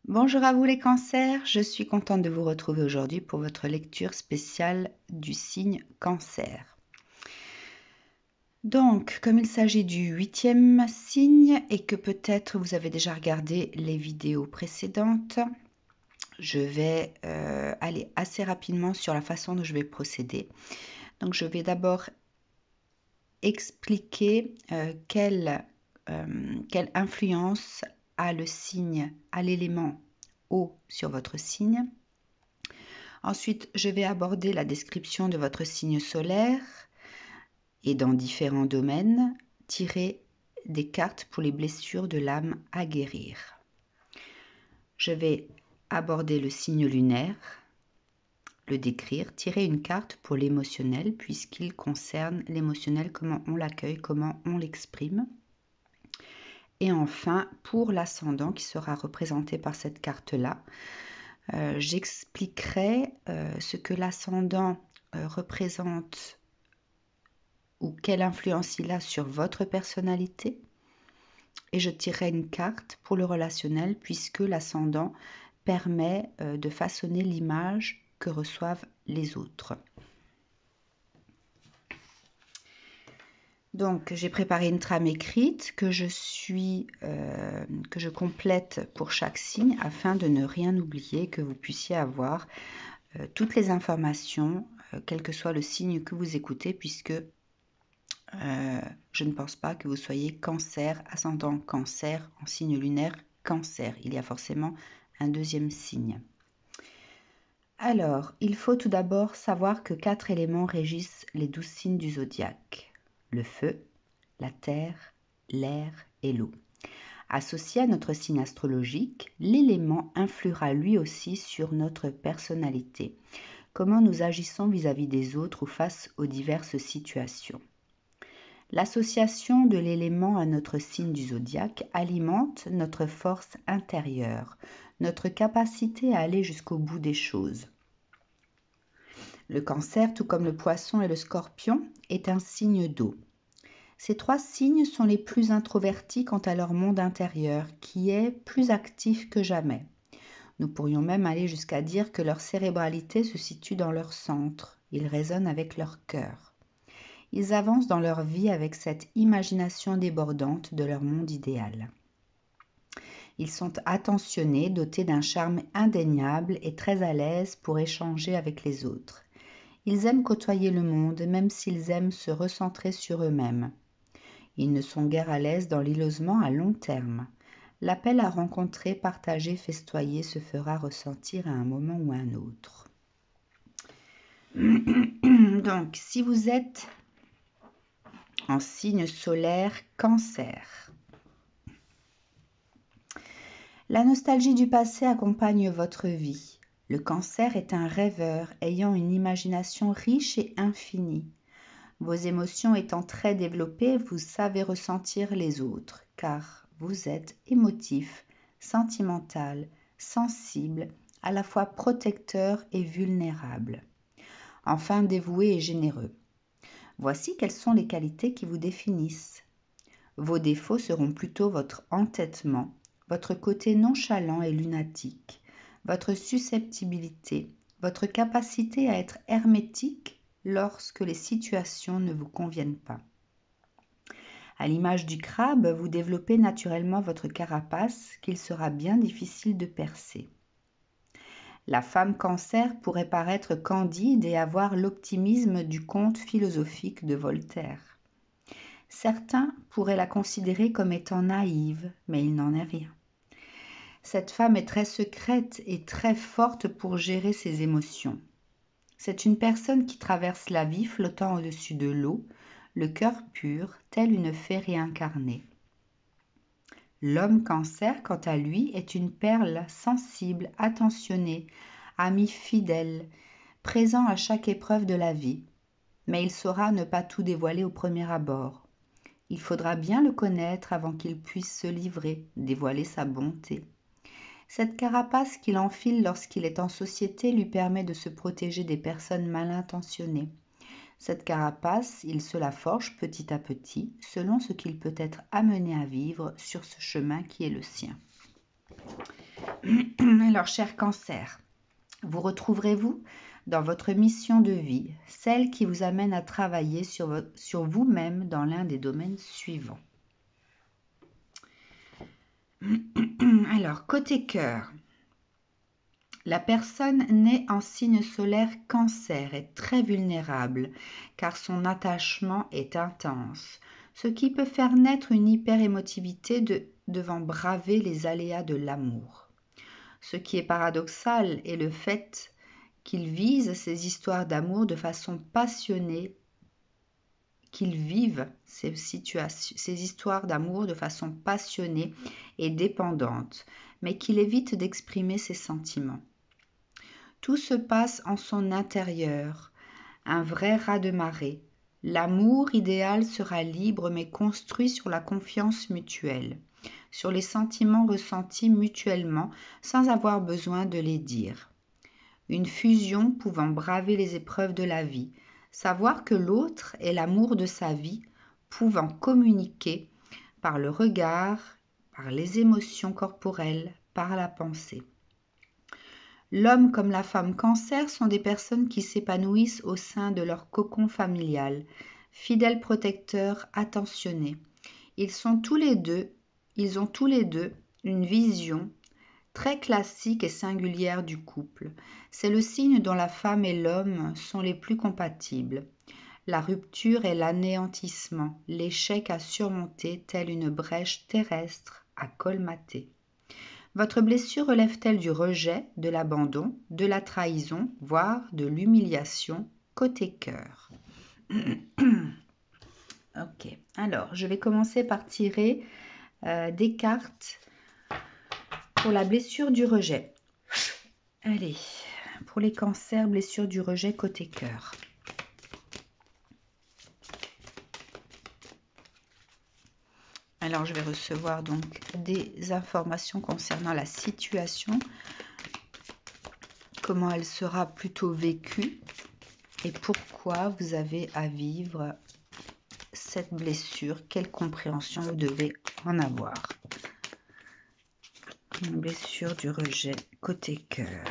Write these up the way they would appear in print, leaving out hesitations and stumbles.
Bonjour à vous les cancers, je suis contente de vous retrouver aujourd'hui pour votre lecture spéciale du signe cancer. Donc, comme il s'agit du 8e signe et que peut-être vous avez déjà regardé les vidéos précédentes, je vais aller assez rapidement sur la façon dont je vais procéder. Donc, je vais d'abord expliquer quelle influence a le signe, a l'élément eau sur votre signe. Ensuite, je vais aborder la description de votre signe solaire et dans différents domaines, tirer des cartes pour les blessures de l'âme à guérir. Je vais aborder le signe lunaire, le décrire, tirer une carte pour l'émotionnel puisqu'il concerne l'émotionnel, comment on l'accueille, comment on l'exprime. Et enfin, pour l'ascendant qui sera représenté par cette carte-là, j'expliquerai ce que l'ascendant représente ou quelle influence il a sur votre personnalité. Et je tirerai une carte pour le relationnel puisque l'ascendant permet de façonner l'image que reçoivent les autres. Donc, j'ai préparé une trame écrite que je complète pour chaque signe afin de ne rien oublier, que vous puissiez avoir toutes les informations, quel que soit le signe que vous écoutez, puisque je ne pense pas que vous soyez cancer, ascendant cancer, en signe lunaire cancer. Il y a forcément un deuxième signe. Alors, il faut tout d'abord savoir que 4 éléments régissent les 12 signes du zodiaque. Le feu, la terre, l'air et l'eau. Associé à notre signe astrologique, l'élément influera lui aussi sur notre personnalité, comment nous agissons vis-à-vis des autres ou face aux diverses situations. L'association de l'élément à notre signe du zodiaque alimente notre force intérieure, notre capacité à aller jusqu'au bout des choses. Le cancer, tout comme le poisson et le scorpion, est un signe d'eau. Ces 3 signes sont les plus introvertis quant à leur monde intérieur, qui est plus actif que jamais. Nous pourrions même aller jusqu'à dire que leur cérébralité se situe dans leur centre. Ils résonnent avec leur cœur. Ils avancent dans leur vie avec cette imagination débordante de leur monde idéal. Ils sont attentionnés, dotés d'un charme indéniable et très à l'aise pour échanger avec les autres. Ils aiment côtoyer le monde, même s'ils aiment se recentrer sur eux-mêmes. Ils ne sont guère à l'aise dans l'isolement à long terme. L'appel à rencontrer, partager, festoyer se fera ressentir à un moment ou à un autre. Donc, si vous êtes en signe solaire cancer, la nostalgie du passé accompagne votre vie. Le cancer est un rêveur ayant une imagination riche et infinie. Vos émotions étant très développées, vous savez ressentir les autres, car vous êtes émotif, sentimental, sensible, à la fois protecteur et vulnérable. Enfin dévoué et généreux. Voici quelles sont les qualités qui vous définissent. Vos défauts seront plutôt votre entêtement, votre côté nonchalant et lunatique, votre susceptibilité, votre capacité à être hermétique lorsque les situations ne vous conviennent pas. À l'image du crabe, vous développez naturellement votre carapace qu'il sera bien difficile de percer. La femme cancer pourrait paraître candide et avoir l'optimisme du conte philosophique de Voltaire. Certains pourraient la considérer comme étant naïve, mais il n'en est rien. Cette femme est très secrète et très forte pour gérer ses émotions. C'est une personne qui traverse la vie flottant au-dessus de l'eau, le cœur pur, telle une fée réincarnée. L'homme cancer, quant à lui, est une perle sensible, attentionnée, ami fidèle, présent à chaque épreuve de la vie. Mais il saura ne pas tout dévoiler au premier abord. Il faudra bien le connaître avant qu'il puisse se livrer, dévoiler sa bonté. Cette carapace qu'il enfile lorsqu'il est en société lui permet de se protéger des personnes mal intentionnées. Cette carapace, il se la forge petit à petit, selon ce qu'il peut être amené à vivre sur ce chemin qui est le sien. Alors, cher Cancer, vous retrouverez-vous dans votre mission de vie, celle qui vous amène à travailler sur vous-même dans l'un des domaines suivants. Alors, côté cœur, la personne née en signe solaire Cancer est très vulnérable car son attachement est intense, ce qui peut faire naître une hyper-émotivité devant braver les aléas de l'amour. Ce qui est paradoxal est le fait qu'il vise ces histoires d'amour de façon passionnée, qu'il vive ces histoires d'amour de façon passionnée et dépendante, mais qu'il évite d'exprimer ses sentiments. Tout se passe en son intérieur, un vrai raz-de-marée. L'amour idéal sera libre mais construit sur la confiance mutuelle, sur les sentiments ressentis mutuellement sans avoir besoin de les dire. Une fusion pouvant braver les épreuves de la vie, savoir que l'autre est l'amour de sa vie, pouvant communiquer par le regard, par les émotions corporelles, par la pensée. L'homme comme la femme Cancer sont des personnes qui s'épanouissent au sein de leur cocon familial, fidèles protecteurs attentionnés. Ils ont tous les deux une vision très classique et singulière du couple. C'est le signe dont la femme et l'homme sont les plus compatibles. La rupture est l'anéantissement, l'échec à surmonter telle une brèche terrestre à colmater. Votre blessure relève-t-elle du rejet, de l'abandon, de la trahison, voire de l'humiliation côté cœur? Ok, alors je vais commencer par tirer des cartes pour la blessure du rejet. Allez, pour les cancers, blessure du rejet côté cœur. Alors, je vais recevoir donc des informations concernant la situation, comment elle sera plutôt vécue et pourquoi vous avez à vivre cette blessure, quelle compréhension vous devez en avoir. Une blessure du rejet côté cœur.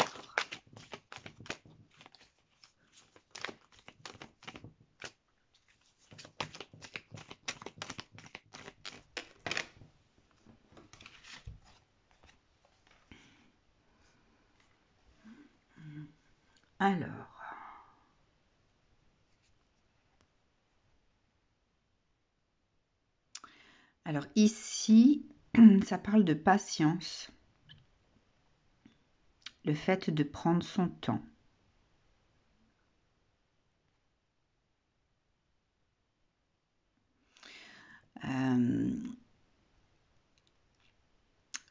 Alors ici, ça parle de patience, le fait de prendre son temps.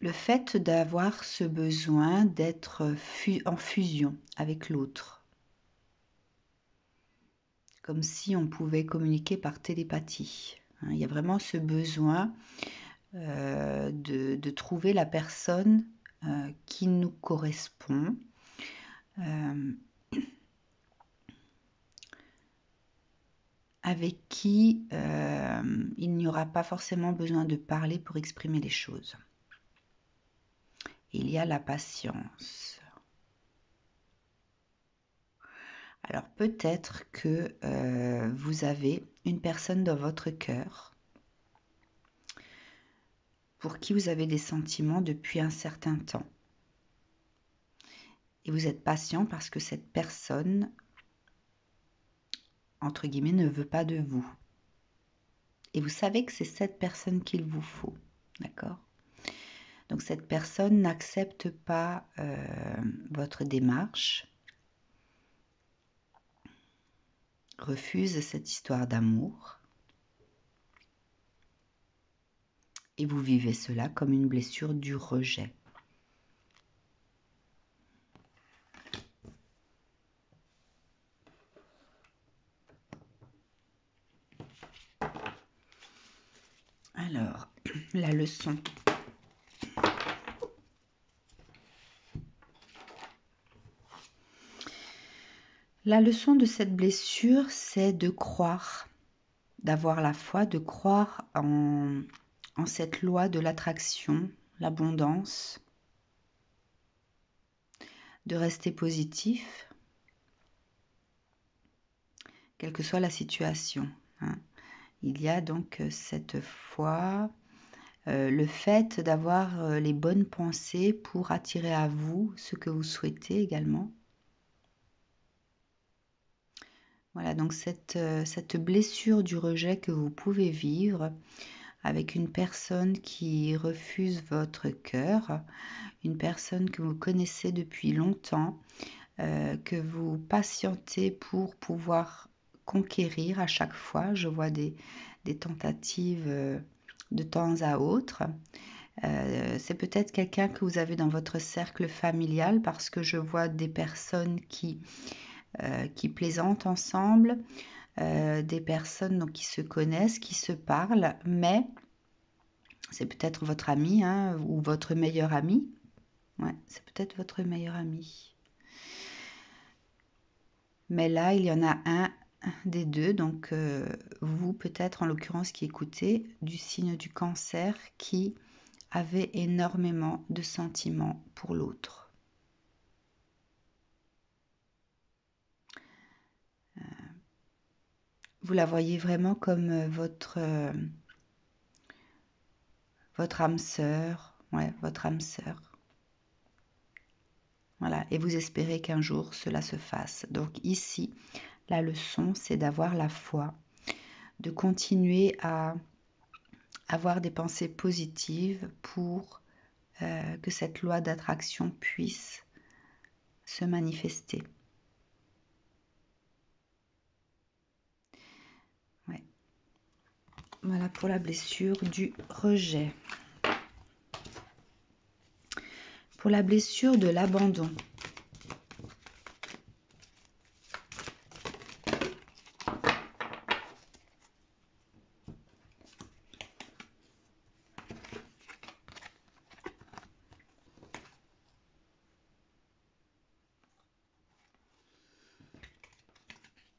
Le fait d'avoir ce besoin d'être en fusion avec l'autre. Comme si on pouvait communiquer par télépathie. Il y a vraiment ce besoin de trouver la personne qui nous correspond. Avec qui il n'y aura pas forcément besoin de parler pour exprimer les choses. Il y a la patience. Alors peut-être que vous avez une personne dans votre cœur pour qui vous avez des sentiments depuis un certain temps. Et vous êtes patient parce que cette personne, entre guillemets, ne veut pas de vous. Et vous savez que c'est cette personne qu'il vous faut, d'accord ? Donc cette personne n'accepte pas votre démarche, refuse cette histoire d'amour et vous vivez cela comme une blessure du rejet. Alors, la leçon. La leçon de cette blessure, c'est de croire, d'avoir la foi, de croire en cette loi de l'attraction, l'abondance, de rester positif, quelle que soit la situation. Hein. Il y a donc cette foi, le fait d'avoir les bonnes pensées pour attirer à vous ce que vous souhaitez également. Voilà, donc cette blessure du rejet que vous pouvez vivre avec une personne qui refuse votre cœur, une personne que vous connaissez depuis longtemps, que vous patientez pour pouvoir conquérir à chaque fois. Je vois des tentatives de temps à autre. C'est peut-être quelqu'un que vous avez dans votre cercle familial parce que je vois des personnes qui plaisantent ensemble, des personnes donc, qui se connaissent, qui se parlent, mais c'est peut-être votre ami hein, ou votre meilleur ami. Ouais, c'est peut-être votre meilleur ami. Mais là, il y en a un des deux, donc vous peut-être en l'occurrence qui écoutez, du signe du cancer, qui avait énormément de sentiments pour l'autre. Vous la voyez vraiment comme votre âme sœur, ouais, votre âme sœur. Voilà, et vous espérez qu'un jour cela se fasse. Donc ici, la leçon, c'est d'avoir la foi, de continuer à avoir des pensées positives pour que cette loi d'attraction puisse se manifester. Ouais. Voilà pour la blessure du rejet. Pour la blessure de l'abandon.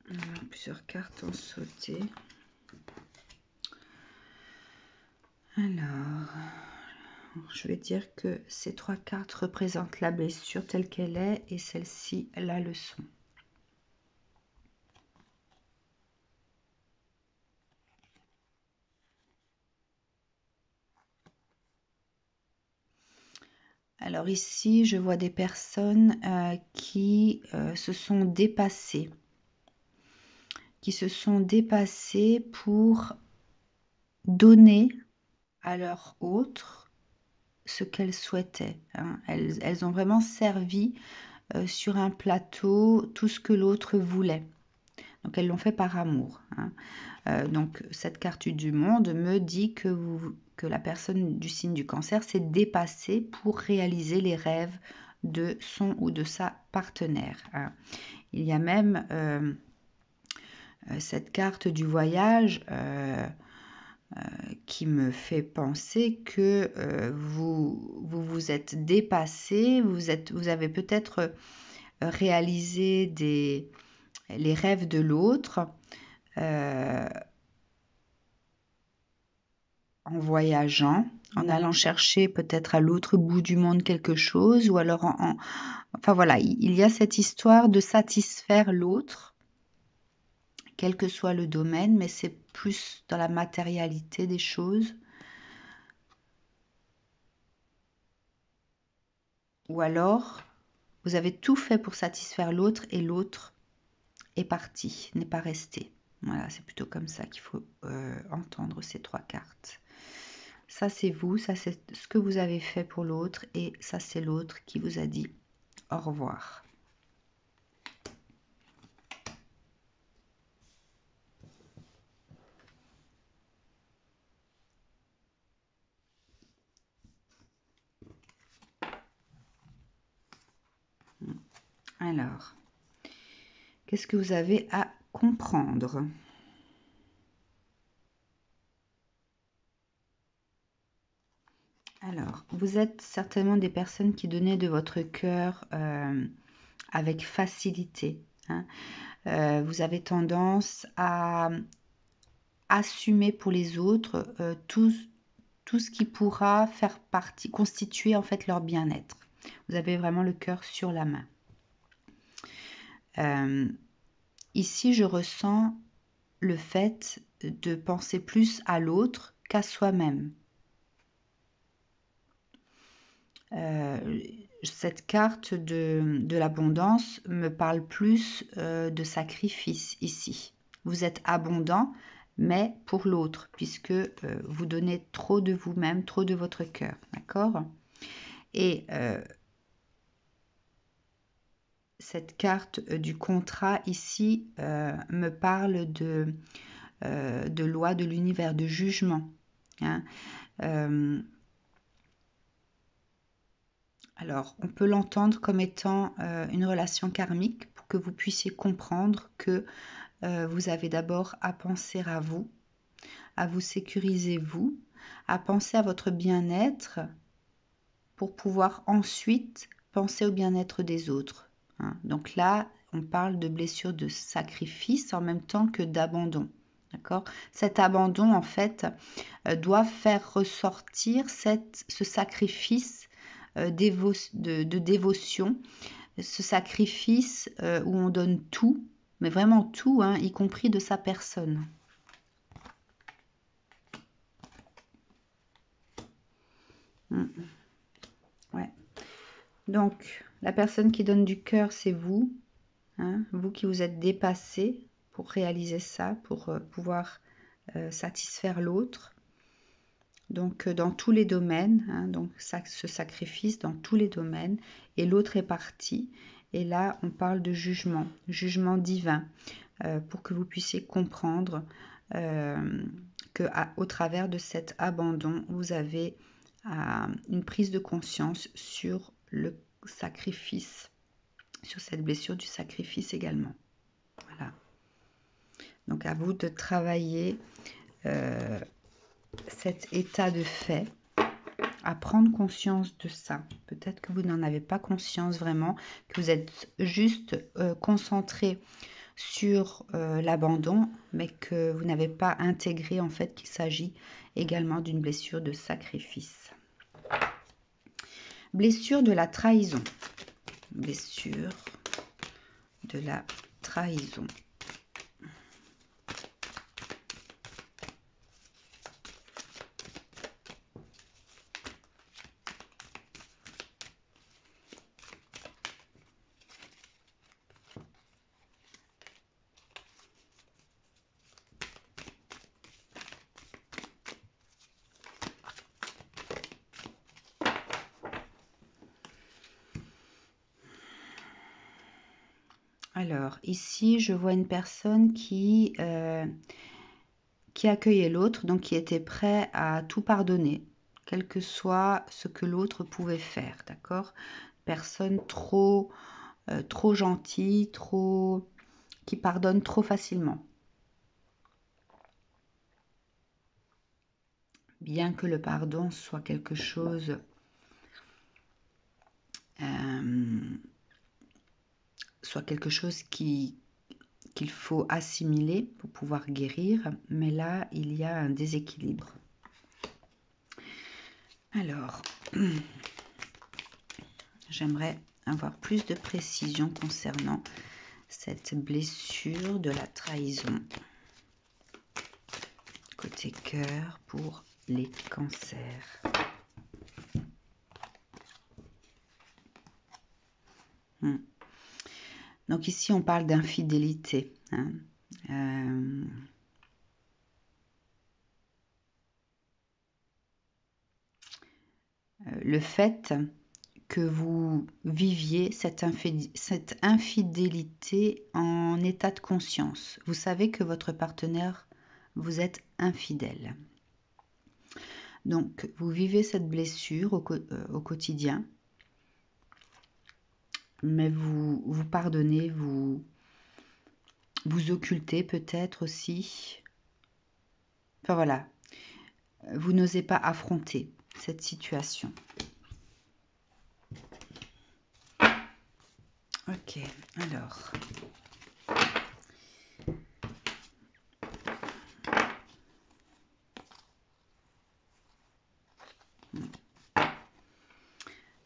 Alors, plusieurs cartes ont sauté. Alors, je vais dire que ces 3 cartes représentent la blessure telle qu'elle est et celle-ci la leçon. Alors ici, je vois des personnes qui se sont dépassées. Qui se sont dépassées pour donner à leur autre ce qu'elles souhaitaient. Hein. Elles ont vraiment servi sur un plateau tout ce que l'autre voulait. Donc elles l'ont fait par amour. Hein. Donc cette carte du monde me dit que la personne du signe du cancer s'est dépassée pour réaliser les rêves de son ou de sa partenaire. Hein. Il y a même cette carte du voyage qui me fait penser que vous êtes dépassé, vous avez peut-être réalisé les rêves de l'autre en voyageant, en allant chercher peut-être à l'autre bout du monde quelque chose, ou alors enfin voilà, il y a cette histoire de satisfaire l'autre, quel que soit le domaine, mais c'est plus dans la matérialité des choses. Ou alors, vous avez tout fait pour satisfaire l'autre et l'autre est parti, n'est pas resté. Voilà, c'est plutôt comme ça qu'il faut entendre ces 3 cartes. Ça, c'est vous, ça, c'est ce que vous avez fait pour l'autre et ça, c'est l'autre qui vous a dit au revoir. Alors, qu'est-ce que vous avez à comprendre ? Alors, vous êtes certainement des personnes qui donnaient de votre cœur avec facilité. Hein. Vous avez tendance à assumer pour les autres tout ce qui pourra faire partie, constituer en fait leur bien-être. Vous avez vraiment le cœur sur la main. Ici, je ressens le fait de penser plus à l'autre qu'à soi-même. Cette carte de l'abondance me parle plus de sacrifice ici. Vous êtes abondant, mais pour l'autre, puisque vous donnez trop de vous-même, trop de votre cœur, d'accord? Et cette carte du contrat ici me parle de loi de l'univers, de jugement. Hein. Alors, on peut l'entendre comme étant une relation karmique pour que vous puissiez comprendre que vous avez d'abord à penser à vous sécuriser vous, à penser à votre bien-être pour pouvoir ensuite penser au bien-être des autres. Hein. Donc là, on parle de blessure de sacrifice en même temps que d'abandon. D'accord ? Cet abandon, en fait, doit faire ressortir ce sacrifice de dévotion, ce sacrifice où on donne tout, mais vraiment tout, hein, y compris de sa personne. Ouais. Donc, la personne qui donne du cœur, c'est vous, hein, vous qui vous êtes dépassé pour réaliser ça, pour pouvoir satisfaire l'autre. Donc, dans tous les domaines, hein, donc ce sacrifice dans tous les domaines, et l'autre est parti. Et là, on parle de jugement divin, pour que vous puissiez comprendre qu'au travers de cet abandon, vous avez une prise de conscience sur le sacrifice, sur cette blessure du sacrifice également. Voilà. Donc, à vous de travailler cet état de fait, à prendre conscience de ça. Peut-être que vous n'en avez pas conscience vraiment, que vous êtes juste concentré sur l'abandon, mais que vous n'avez pas intégré en fait qu'il s'agit également d'une blessure de sacrifice. Blessure de la trahison. Blessure de la trahison. Alors, ici, je vois une personne qui accueillait l'autre, donc qui était prêt à tout pardonner, quel que soit ce que l'autre pouvait faire, d'accord? Personne trop gentille, qui pardonne trop facilement. Bien que le pardon soit quelque chose qu'il faut assimiler pour pouvoir guérir, mais là, il y a un déséquilibre. Alors, j'aimerais avoir plus de précision concernant cette blessure de la trahison. Côté cœur pour les cancers. Donc ici, on parle d'infidélité. Hein. Le fait que vous viviez cette infidélité en état de conscience. Vous savez que votre partenaire vous êtes infidèle. Donc, vous vivez cette blessure au quotidien, mais vous pardonnez, vous occultez peut-être aussi. Enfin voilà, vous n'osez pas affronter cette situation. Ok, alors.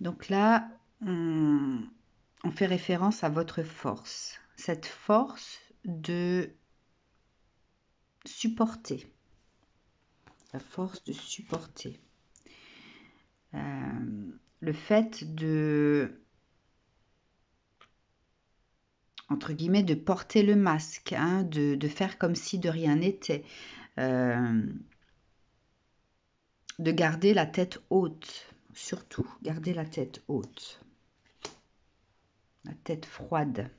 Donc là, on fait référence à votre force. cette force de supporter. La force de supporter. Le fait de, entre guillemets, de porter le masque, hein, de faire comme si de rien n'était. De garder la tête haute, surtout, garder la tête haute. La tête froide.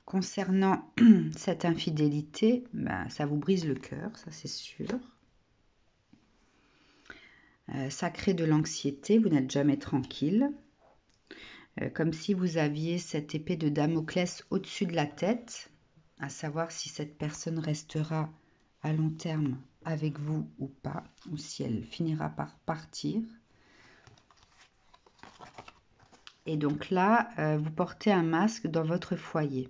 Concernant cette infidélité, ben, ça vous brise le cœur, ça c'est sûr. Ça crée de l'anxiété, vous n'êtes jamais tranquille. Comme si vous aviez cette épée de Damoclès au-dessus de la tête, à savoir si cette personne restera à long terme avec vous ou pas, ou si elle finira par partir. Et donc là, vous portez un masque dans votre foyer.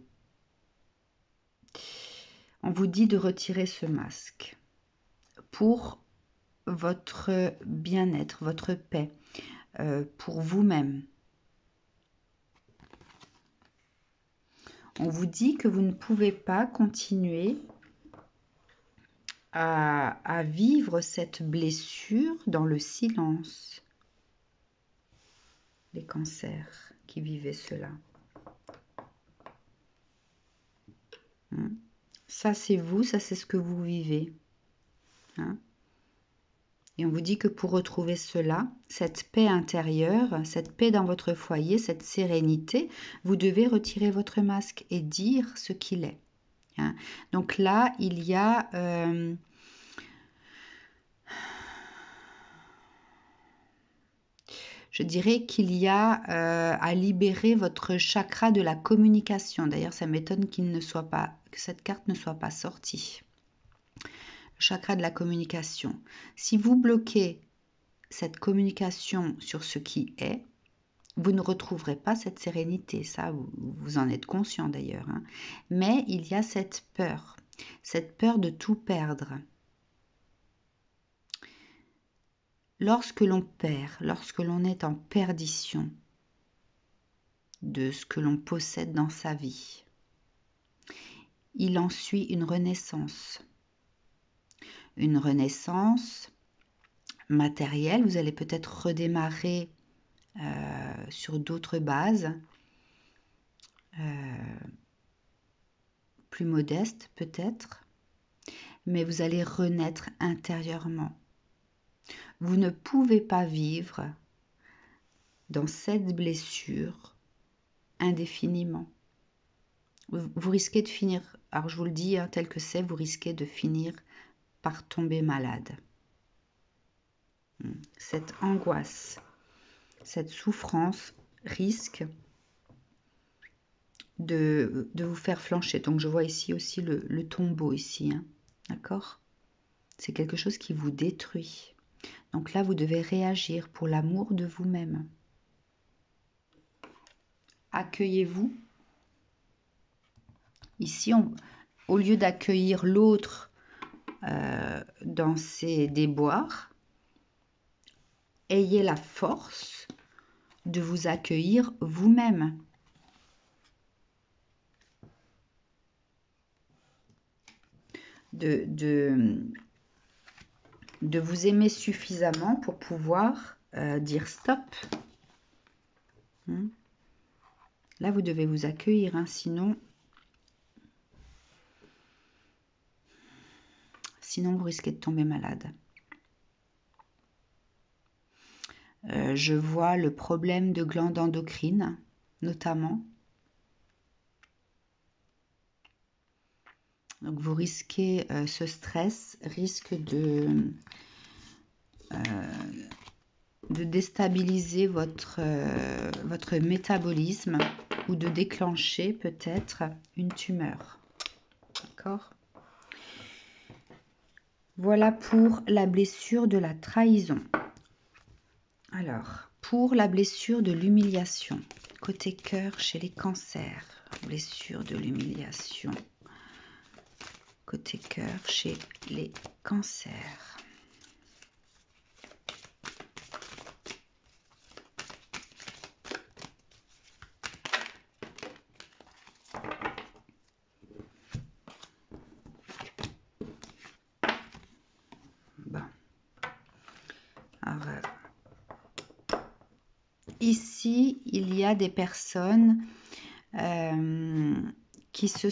On vous dit de retirer ce masque pour votre bien-être, votre paix, pour vous-même. On vous dit que vous ne pouvez pas continuer à vivre cette blessure dans le silence. Les cancers qui vivaient cela. Ça, c'est vous, ça, c'est ce que vous vivez. Hein? Et on vous dit que pour retrouver cela, cette paix intérieure, cette paix dans votre foyer, cette sérénité, vous devez retirer votre masque et dire ce qu'il est. Hein? Donc là, il y a... je dirais qu'il y a à libérer votre chakra de la communication. D'ailleurs, ça m'étonne qu'il ne soit pas, que cette carte ne soit pas sortie. Le chakra de la communication. Si vous bloquez cette communication sur ce qui est, vous ne retrouverez pas cette sérénité. Ça, vous en êtes conscient d'ailleurs. Hein. Mais il y a cette peur de tout perdre. Lorsque l'on perd, lorsque l'on est en perdition de ce que l'on possède dans sa vie, il en suit une renaissance. Une renaissance matérielle, vous allez peut-être redémarrer sur d'autres bases, plus modestes peut-être, mais vous allez renaître intérieurement. Vous ne pouvez pas vivre dans cette blessure indéfiniment. Vous risquez de finir, alors je vous le dis hein, tel que c'est, vous risquez de finir par tomber malade. Cette angoisse, cette souffrance risque de vous faire flancher. Donc je vois ici aussi le tombeau ici, hein, d'accord ? C'est quelque chose qui vous détruit. Donc là, vous devez réagir pour l'amour de vous-même. Accueillez-vous. Ici, au lieu d'accueillir l'autre dans ses déboires, ayez la force de vous accueillir vous-même. De vous aimer suffisamment pour pouvoir dire stop. Là, vous devez vous accueillir, hein, sinon vous risquez de tomber malade. Je vois le problème de glandes endocrines, notamment. Donc, vous risquez, ce stress risque de déstabiliser votre métabolisme ou de déclencher peut-être une tumeur. D'accord ? Voilà pour la blessure de la trahison. Alors, pour la blessure de l'humiliation, côté cœur chez les cancers, blessure de l'humiliation, côté cœur chez les cancers. ici, il y a des personnes qui ne se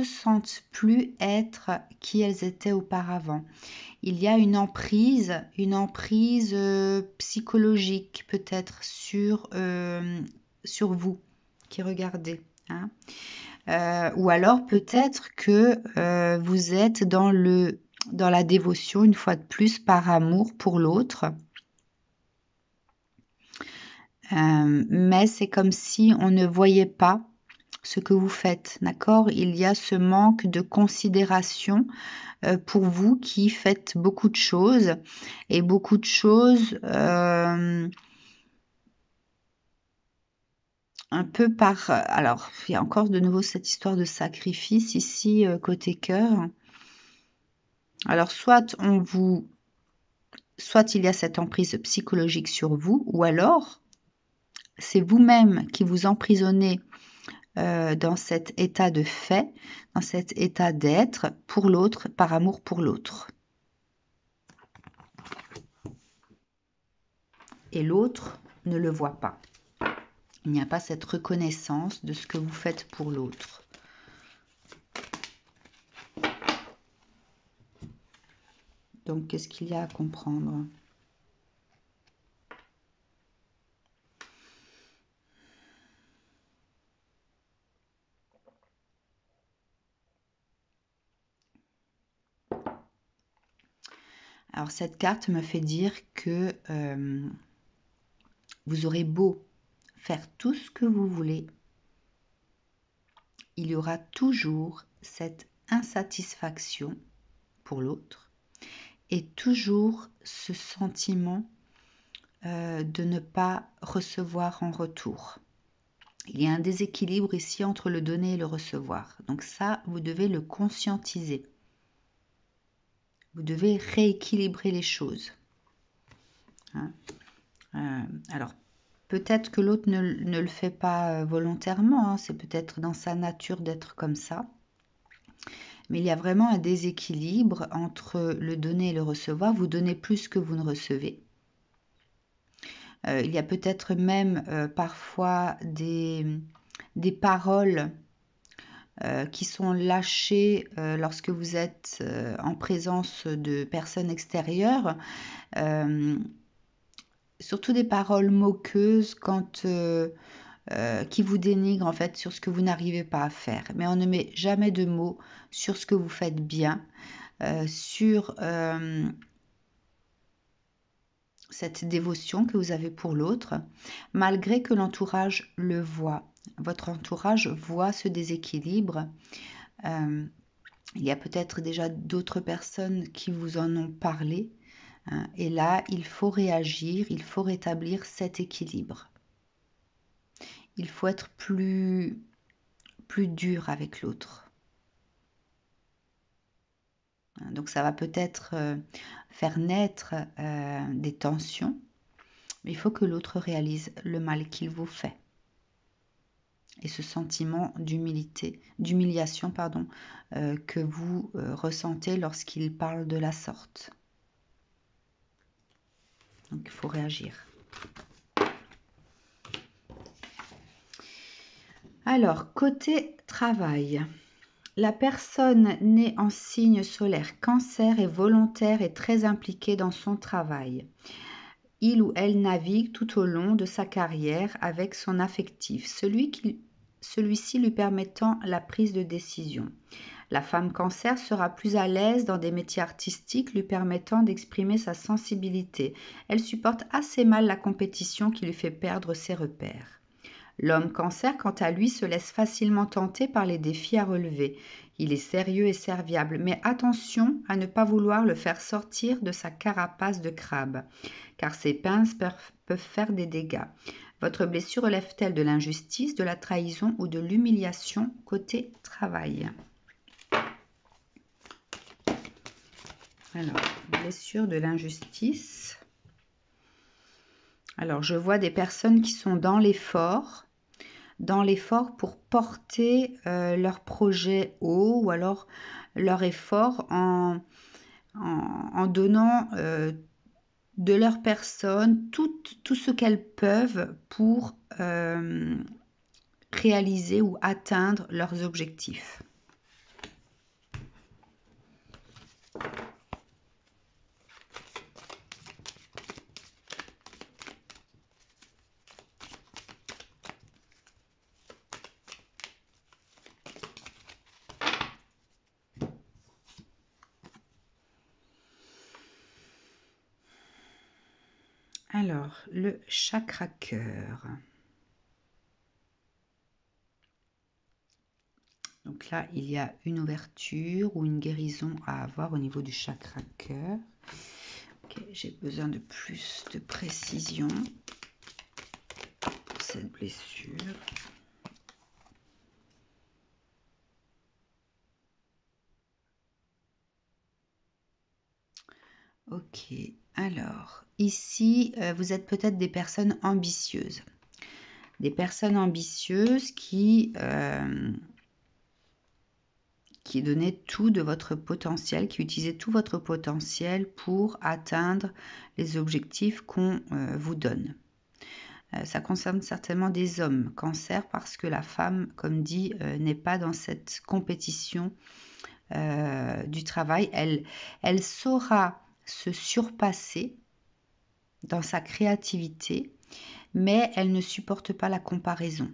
sentent plus être qui elles étaient auparavant. Il y a une emprise psychologique peut-être sur vous qui regardez. Hein. Ou alors peut-être que vous êtes dans la dévotion, une fois de plus, par amour pour l'autre. Mais c'est comme si on ne voyait pas ce que vous faites, d'accord? Il y a ce manque de considération pour vous qui faites beaucoup de choses et beaucoup de choses un peu par... Alors, il y a encore de nouveau cette histoire de sacrifice ici, côté cœur. Alors, soit il y a cette emprise psychologique sur vous, ou alors c'est vous-même qui vous emprisonnez dans cet état de fait, dans cet état d'être pour l'autre, par amour pour l'autre. Et l'autre ne le voit pas. Il n'y a pas cette reconnaissance de ce que vous faites pour l'autre. Donc, qu'est-ce qu'il y a à comprendre ? Alors, cette carte me fait dire que vous aurez beau faire tout ce que vous voulez, il y aura toujours cette insatisfaction pour l'autre et toujours ce sentiment de ne pas recevoir en retour. Il y a un déséquilibre ici entre le donner et le recevoir. Donc ça, vous devez le conscientiser. Vous devez rééquilibrer les choses. Hein. Alors, peut-être que l'autre ne le fait pas volontairement. Hein. C'est peut-être dans sa nature d'être comme ça. Mais il y a vraiment un déséquilibre entre le donner et le recevoir. Vous donnez plus que vous ne recevez. Il y a peut-être même parfois des paroles qui sont lâchées lorsque vous êtes en présence de personnes extérieures. Surtout des paroles moqueuses qui vous dénigrent en fait sur ce que vous n'arrivez pas à faire. Mais on ne met jamais de mots sur ce que vous faites bien, sur cette dévotion que vous avez pour l'autre, malgré que l'entourage le voit. Votre entourage voit ce déséquilibre. Il y a peut-être déjà d'autres personnes qui vous en ont parlé. Hein, et là, il faut réagir, il faut rétablir cet équilibre. Il faut être plus dur avec l'autre. Donc ça va peut-être faire naître des tensions, mais il faut que l'autre réalise le mal qu'il vous fait. Et ce sentiment d'humiliation, que vous ressentez lorsqu'il parle de la sorte. Donc il faut réagir. Alors, côté travail. La personne née en signe solaire Cancer est volontaire et très impliquée dans son travail. Il ou elle navigue tout au long de sa carrière avec son affectif, celui-ci lui permettant la prise de décision. La femme Cancer sera plus à l'aise dans des métiers artistiques lui permettant d'exprimer sa sensibilité. Elle supporte assez mal la compétition qui lui fait perdre ses repères. L'homme Cancer, quant à lui, se laisse facilement tenter par les défis à relever. Il est sérieux et serviable, mais attention à ne pas vouloir le faire sortir de sa carapace de crabe, car ses pinces peuvent faire des dégâts. Votre blessure relève-t-elle de l'injustice, de la trahison ou de l'humiliation côté travail? Alors, blessure de l'injustice. Alors, je vois des personnes qui sont dans l'effort pour porter leur projet haut ou alors leur effort en donnant de leur personne tout ce qu'elles peuvent pour réaliser ou atteindre leurs objectifs. Alors, le chakra cœur. Donc là, il y a une ouverture ou une guérison à avoir au niveau du chakra cœur. Okay, j'ai besoin de plus de précision pour cette blessure. Ok, alors ici, vous êtes peut-être des personnes ambitieuses. Des personnes ambitieuses qui donnaient tout de votre potentiel, qui utilisaient tout votre potentiel pour atteindre les objectifs qu'on vous donne. Ça concerne certainement des hommes, cancer, parce que la femme, comme dit, n'est pas dans cette compétition du travail. Elle saura se surpasser dans sa créativité, mais elle ne supporte pas la comparaison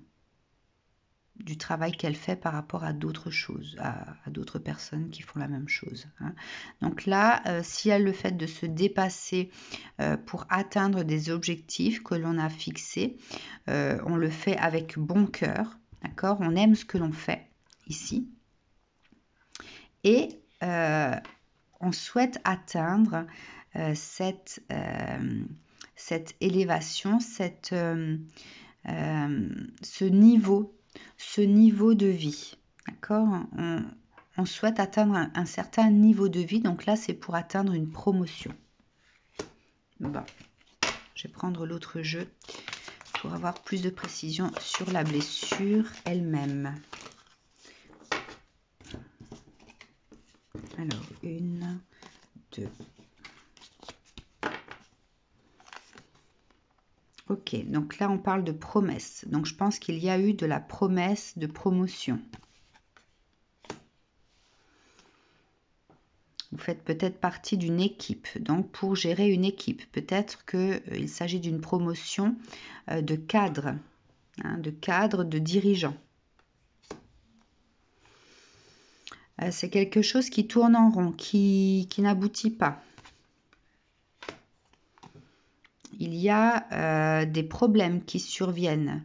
du travail qu'elle fait par rapport à d'autres choses, à d'autres personnes qui font la même chose. Hein. Donc là, si elle le fait de se dépasser pour atteindre des objectifs que l'on a fixés, on le fait avec bon cœur, d'accord ? On aime ce que l'on fait ici. Et on souhaite atteindre cette élévation, ce niveau de vie. D'accord ? On souhaite atteindre un certain niveau de vie. Donc là, c'est pour atteindre une promotion. Bon, je vais prendre l'autre jeu pour avoir plus de précision sur la blessure elle-même. Alors, 1, 2. Ok, donc là, on parle de promesse. Donc, je pense qu'il y a eu de la promesse de promotion. Vous faites peut-être partie d'une équipe. Donc, pour gérer une équipe, peut-être qu'il s'agit d'une promotion de cadre, hein, de dirigeant. C'est quelque chose qui tourne en rond, qui n'aboutit pas. Il y a des problèmes qui surviennent,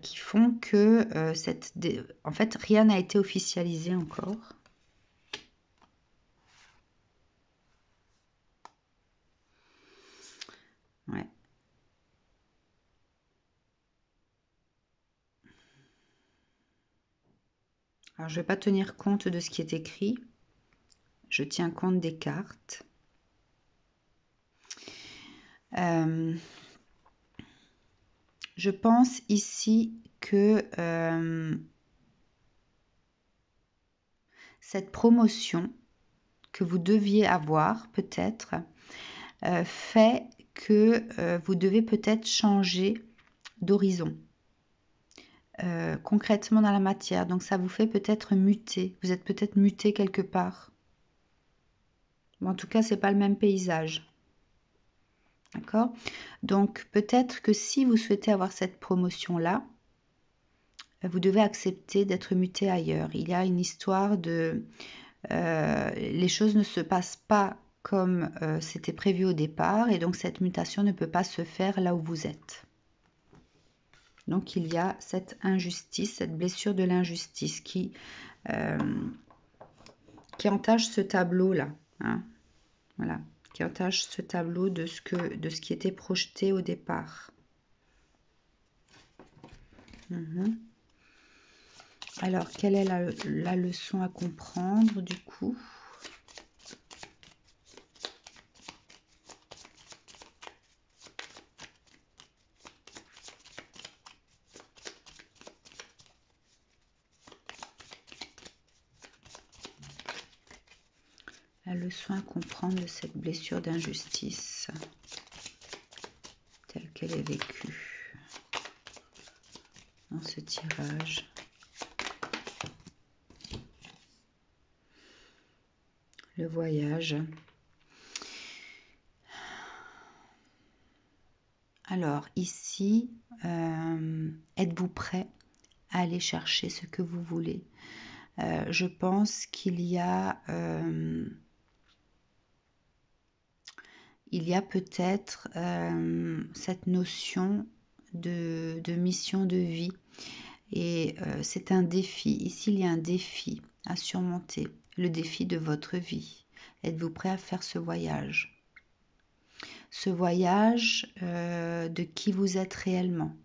qui font que en fait, rien n'a été officialisé encore. Ouais. Alors, je ne vais pas tenir compte de ce qui est écrit. Je tiens compte des cartes. Je pense ici que cette promotion que vous deviez avoir peut-être fait que vous devez peut-être changer d'horizon concrètement dans la matière. Donc ça vous fait peut-être muter. Vous êtes peut-être muté quelque part. Bon, en tout cas, c'est pas le même paysage. D'accord ? Donc peut-être que si vous souhaitez avoir cette promotion-là, vous devez accepter d'être muté ailleurs. Il y a une histoire de... les choses ne se passent pas comme c'était prévu au départ et donc cette mutation ne peut pas se faire là où vous êtes. Donc il y a cette injustice, cette blessure de l'injustice qui entache ce tableau-là. Hein, voilà, qui entache ce tableau de ce qui était projeté au départ. Alors, quelle est la leçon à comprendre du coup ? La leçon à comprendre de cette blessure d'injustice telle qu'elle est vécue dans ce tirage. Le voyage. Alors ici, êtes-vous prêt à aller chercher ce que vous voulez? Je pense qu'il y a peut-être cette notion de mission de vie. Et c'est un défi. Ici, il y a un défi à surmonter. Le défi de votre vie. Êtes-vous prêt à faire ce voyage? Ce voyage de qui vous êtes réellement.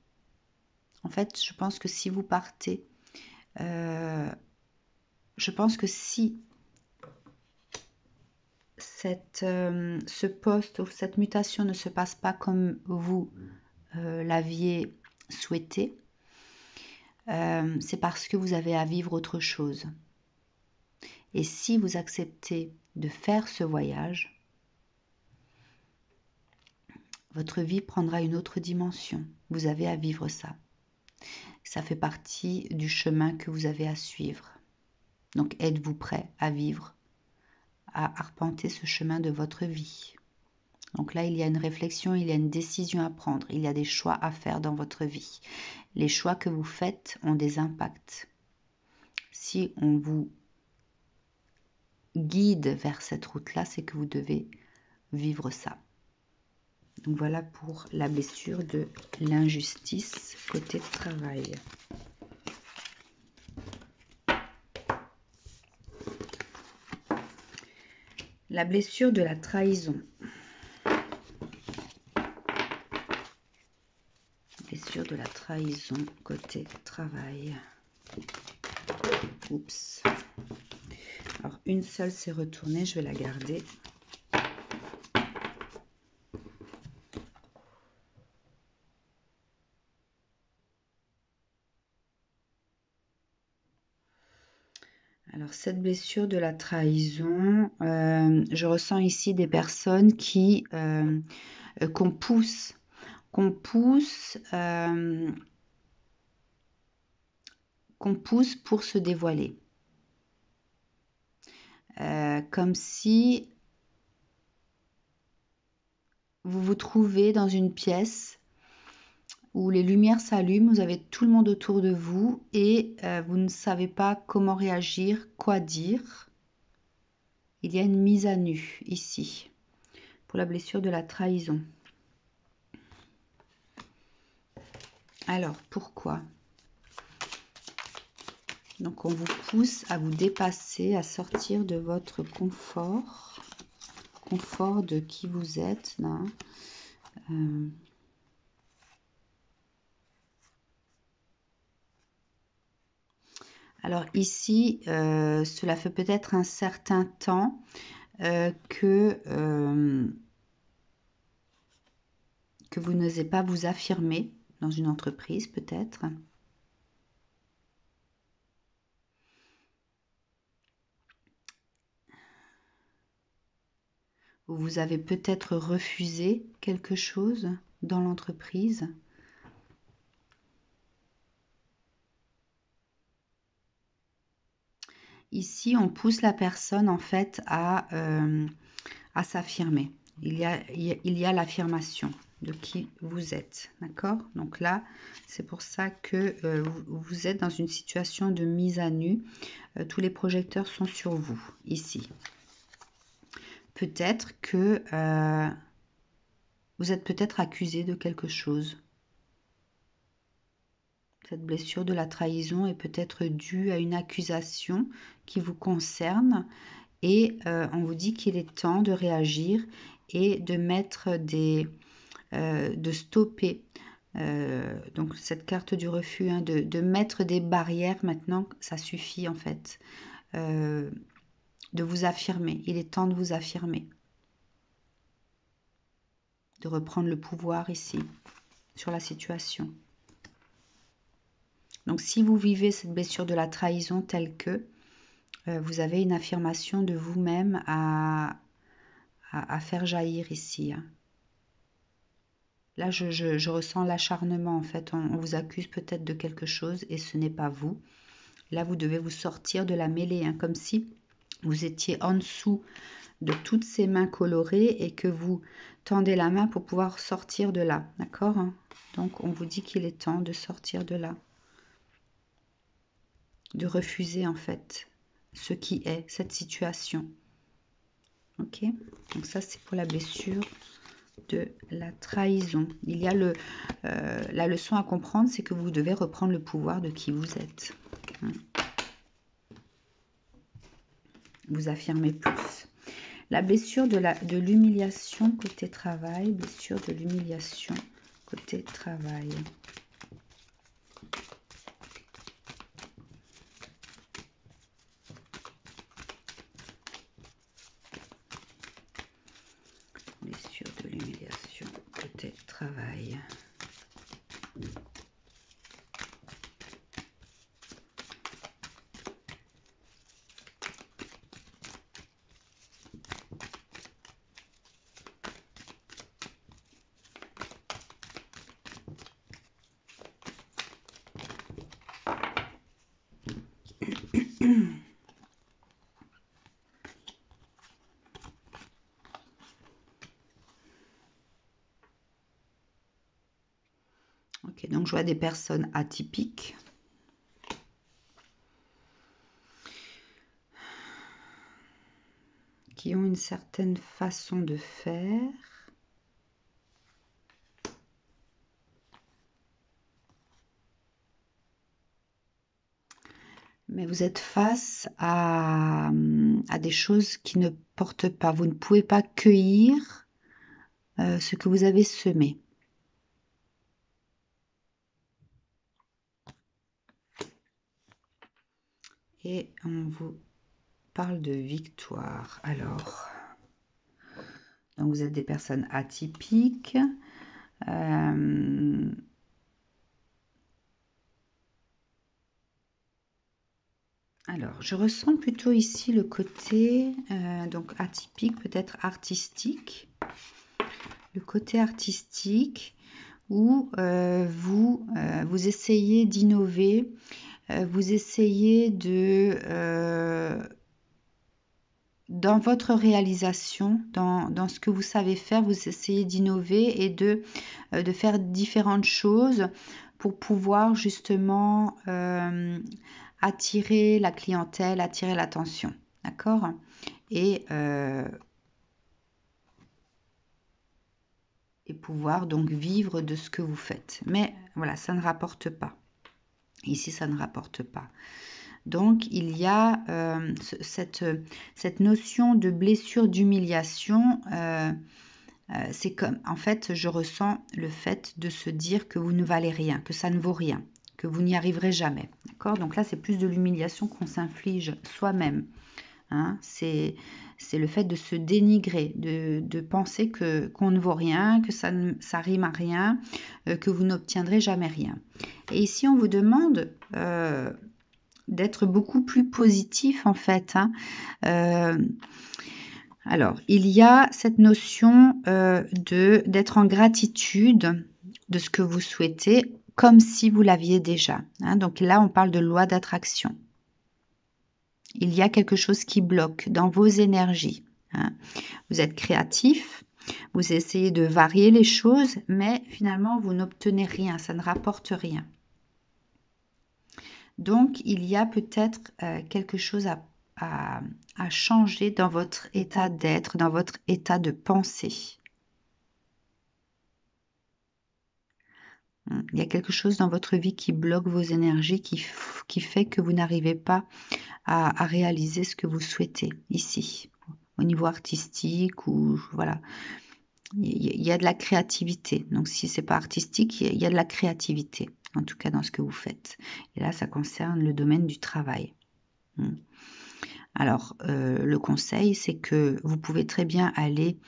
En fait, je pense que si vous partez, je pense que si ce poste ou cette mutation ne se passe pas comme vous l'aviez souhaité, c'est parce que vous avez à vivre autre chose. Et si vous acceptez de faire ce voyage, votre vie prendra une autre dimension. Vous avez à vivre ça. Ça fait partie du chemin que vous avez à suivre. Donc, êtes-vous prêt à vivre, à arpenter ce chemin de votre vie? Donc là, il y a une réflexion, il y a une décision à prendre, il y a des choix à faire dans votre vie. Les choix que vous faites ont des impacts. Si on vous guide vers cette route-là, c'est que vous devez vivre ça. Donc voilà pour la blessure de l'injustice côté travail. La blessure de la trahison. Blessure de la trahison côté travail. Oups. Alors une seule s'est retournée, je vais la garder. Alors cette blessure de la trahison, je ressens ici des personnes qu'on pousse pour se dévoiler. Comme si vous vous trouvez dans une pièce où les lumières s'allument, vous avez tout le monde autour de vous et vous ne savez pas comment réagir, quoi dire. Il y a une mise à nu ici pour la blessure de la trahison. Alors, pourquoi? Donc, on vous pousse à vous dépasser, à sortir de votre confort de qui vous êtes, là. Alors ici, cela fait peut-être un certain temps que vous n'osez pas vous affirmer dans une entreprise, peut-être. Vous avez peut-être refusé quelque chose dans l'entreprise. Ici, on pousse la personne en fait à s'affirmer. Il y a l'affirmation de qui vous êtes, d'accord? Donc là, c'est pour ça que vous êtes dans une situation de mise à nu. Tous les projecteurs sont sur vous, ici. Peut-être que vous êtes peut-être accusé de quelque chose. Cette blessure de la trahison est peut-être due à une accusation qui vous concerne et on vous dit qu'il est temps de réagir et de mettre de stopper. Donc cette carte du refus, hein, de mettre des barrières maintenant, ça suffit en fait. De vous affirmer, il est temps de vous affirmer. De reprendre le pouvoir ici, sur la situation. Donc si vous vivez cette blessure de la trahison telle que, vous avez une affirmation de vous-même à faire jaillir ici. Hein. Là, je ressens l'acharnement, en fait. On vous accuse peut-être de quelque chose et ce n'est pas vous. Là, vous devez vous sortir de la mêlée, hein, comme si vous étiez en dessous de toutes ces mains colorées et que vous tendez la main pour pouvoir sortir de là. D'accord? Donc, on vous dit qu'il est temps de sortir de là. De refuser, en fait, ce qui est, cette situation. Ok? Donc ça, c'est pour la blessure de la trahison. Il y a la leçon à comprendre, c'est que vous devez reprendre le pouvoir de qui vous êtes. Vous affirmez plus. La blessure de l'humiliation côté travail. Blessure de l'humiliation côté travail. Blessure de l'humiliation côté travail. Ok, donc je vois des personnes atypiques. Qui ont une certaine façon de faire. Mais vous êtes face à des choses qui ne portent pas. Vous ne pouvez pas cueillir ce que vous avez semé. Et on vous parle de victoire. Alors, donc vous êtes des personnes atypiques. Alors, je ressens plutôt ici le côté donc atypique, peut-être artistique. Le côté artistique où vous essayez d'innover, vous essayez dans votre réalisation, dans ce que vous savez faire, vous essayez d'innover et de faire différentes choses pour pouvoir justement attirer la clientèle, attirer l'attention. D'accord? Et pouvoir donc vivre de ce que vous faites. Mais voilà, ça ne rapporte pas. Ici, ça ne rapporte pas. Donc, il y a cette notion de blessure, d'humiliation. C'est comme, en fait, je ressens le fait de se dire que vous ne valez rien, que ça ne vaut rien, que vous n'y arriverez jamais. D'accord? Donc là, c'est plus de l'humiliation qu'on s'inflige soi-même. Hein, c'est le fait de se dénigrer, de penser qu'on ne vaut rien, que ça rime à rien, que vous n'obtiendrez jamais rien. Et ici, on vous demande d'être beaucoup plus positif, en fait. Hein. Alors, il y a cette notion d'être en gratitude de ce que vous souhaitez, comme si vous l'aviez déjà. Hein. Donc là, on parle de loi d'attraction. Il y a quelque chose qui bloque dans vos énergies. Hein. Vous êtes créatif, vous essayez de varier les choses, mais finalement, vous n'obtenez rien, ça ne rapporte rien. Donc, il y a peut-être quelque chose à changer dans votre état d'être, dans votre état de pensée. Il y a quelque chose dans votre vie qui bloque vos énergies, qui fait que vous n'arrivez pas à réaliser ce que vous souhaitez ici, au niveau artistique ou voilà. Il y a de la créativité. Donc, si c'est pas artistique, il y a de la créativité, en tout cas dans ce que vous faites. Et là, ça concerne le domaine du travail. Alors, le conseil, c'est que vous pouvez très bien aller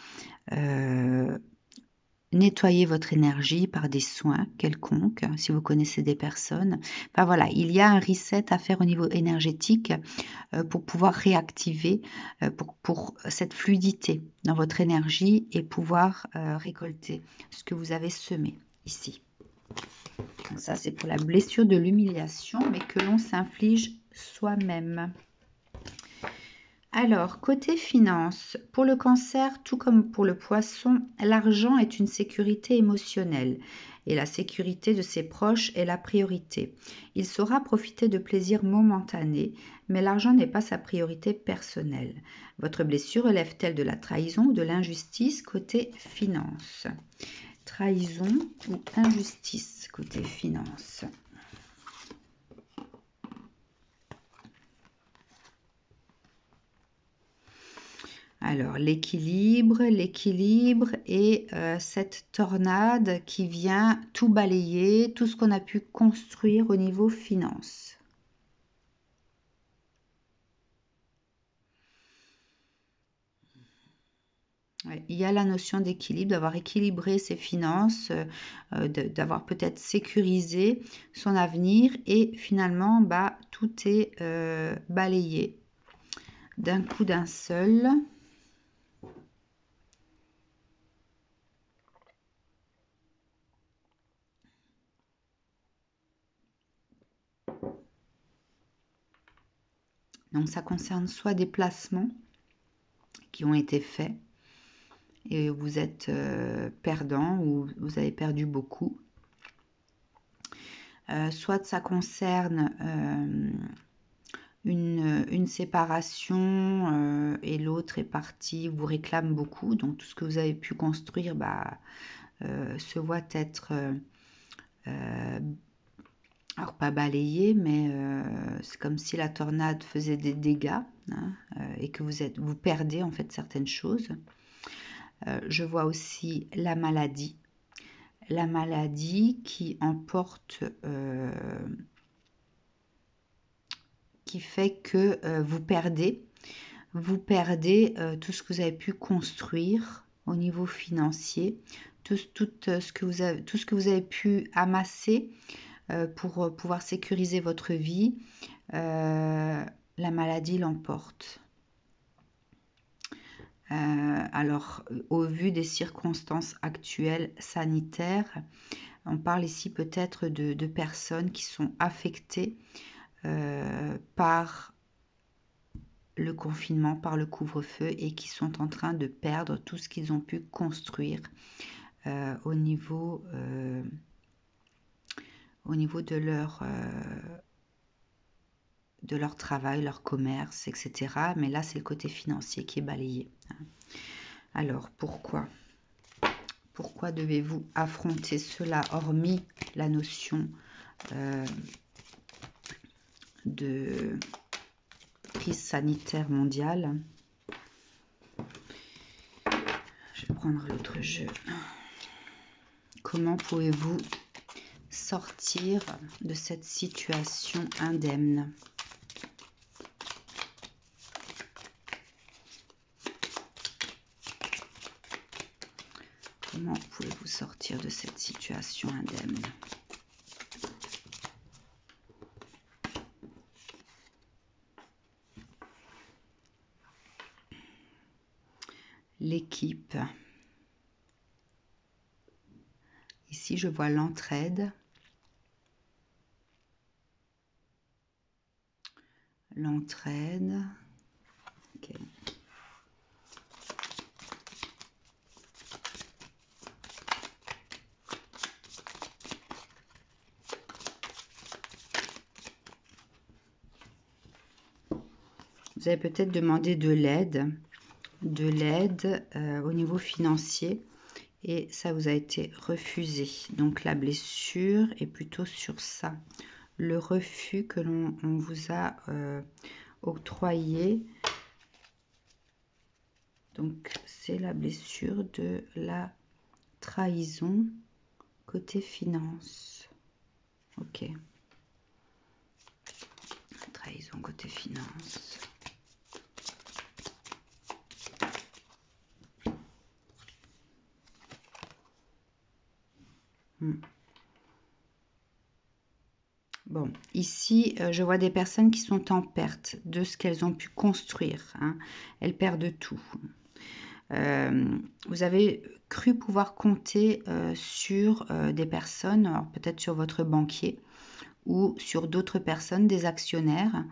nettoyer votre énergie par des soins quelconques, si vous connaissez des personnes. Enfin voilà, il y a un reset à faire au niveau énergétique pour pouvoir réactiver, pour cette fluidité dans votre énergie et pouvoir récolter ce que vous avez semé ici. Donc ça, c'est pour la blessure de l'humiliation, mais que l'on s'inflige soi-même. Alors, côté finance, pour le cancer, tout comme pour le poisson, l'argent est une sécurité émotionnelle et la sécurité de ses proches est la priorité. Il saura profiter de plaisirs momentanés, mais l'argent n'est pas sa priorité personnelle. Votre blessure relève-t-elle de la trahison ou de l'injustice côté finance? Trahison ou injustice côté finance? Alors, l'équilibre et cette tornade qui vient tout balayer, tout ce qu'on a pu construire au niveau finance. Ouais, il y a la notion d'équilibre, d'avoir équilibré ses finances, d'avoir peut-être sécurisé son avenir et finalement, bah, tout est balayé d'un coup d'un seul. Donc ça concerne soit des placements qui ont été faits et vous êtes perdant ou vous avez perdu beaucoup. Soit ça concerne une séparation et l'autre est parti, vous réclame beaucoup. Donc tout ce que vous avez pu construire se voit être... alors pas balayé, mais c'est comme si la tornade faisait des dégâts hein, et que vous perdez en fait certaines choses. Je vois aussi la maladie qui emporte, qui fait que vous perdez tout ce que vous avez pu construire au niveau financier, tout ce que vous avez pu amasser pour pouvoir sécuriser votre vie, la maladie l'emporte. Alors, au vu des circonstances actuelles sanitaires, on parle ici peut-être de personnes qui sont affectées par le confinement, par le couvre-feu et qui sont en train de perdre tout ce qu'ils ont pu construire au niveau de leur travail, leur commerce, etc. Mais là, c'est le côté financier qui est balayé. Alors, pourquoi devez-vous affronter cela, hormis la notion de crise sanitaire mondiale? Je vais prendre l'autre jeu. Comment pouvez-vous sortir de cette situation indemne? Comment pouvez-vous sortir de cette situation indemne? L'équipe. Ici, je vois l'entraide. L'entraide. Okay. Vous avez peut-être demandé de l'aide au niveau financier et ça vous a été refusé. Donc la blessure est plutôt sur ça. Le refus que l'on vous a octroyé. Donc c'est la blessure de la trahison côté finance. Ok. Trahison côté finance. Bon, ici, je vois des personnes qui sont en perte de ce qu'elles ont pu construire. Hein. Elles perdent tout. Vous avez cru pouvoir compter sur des personnes, peut-être sur votre banquier ou sur d'autres personnes, des actionnaires,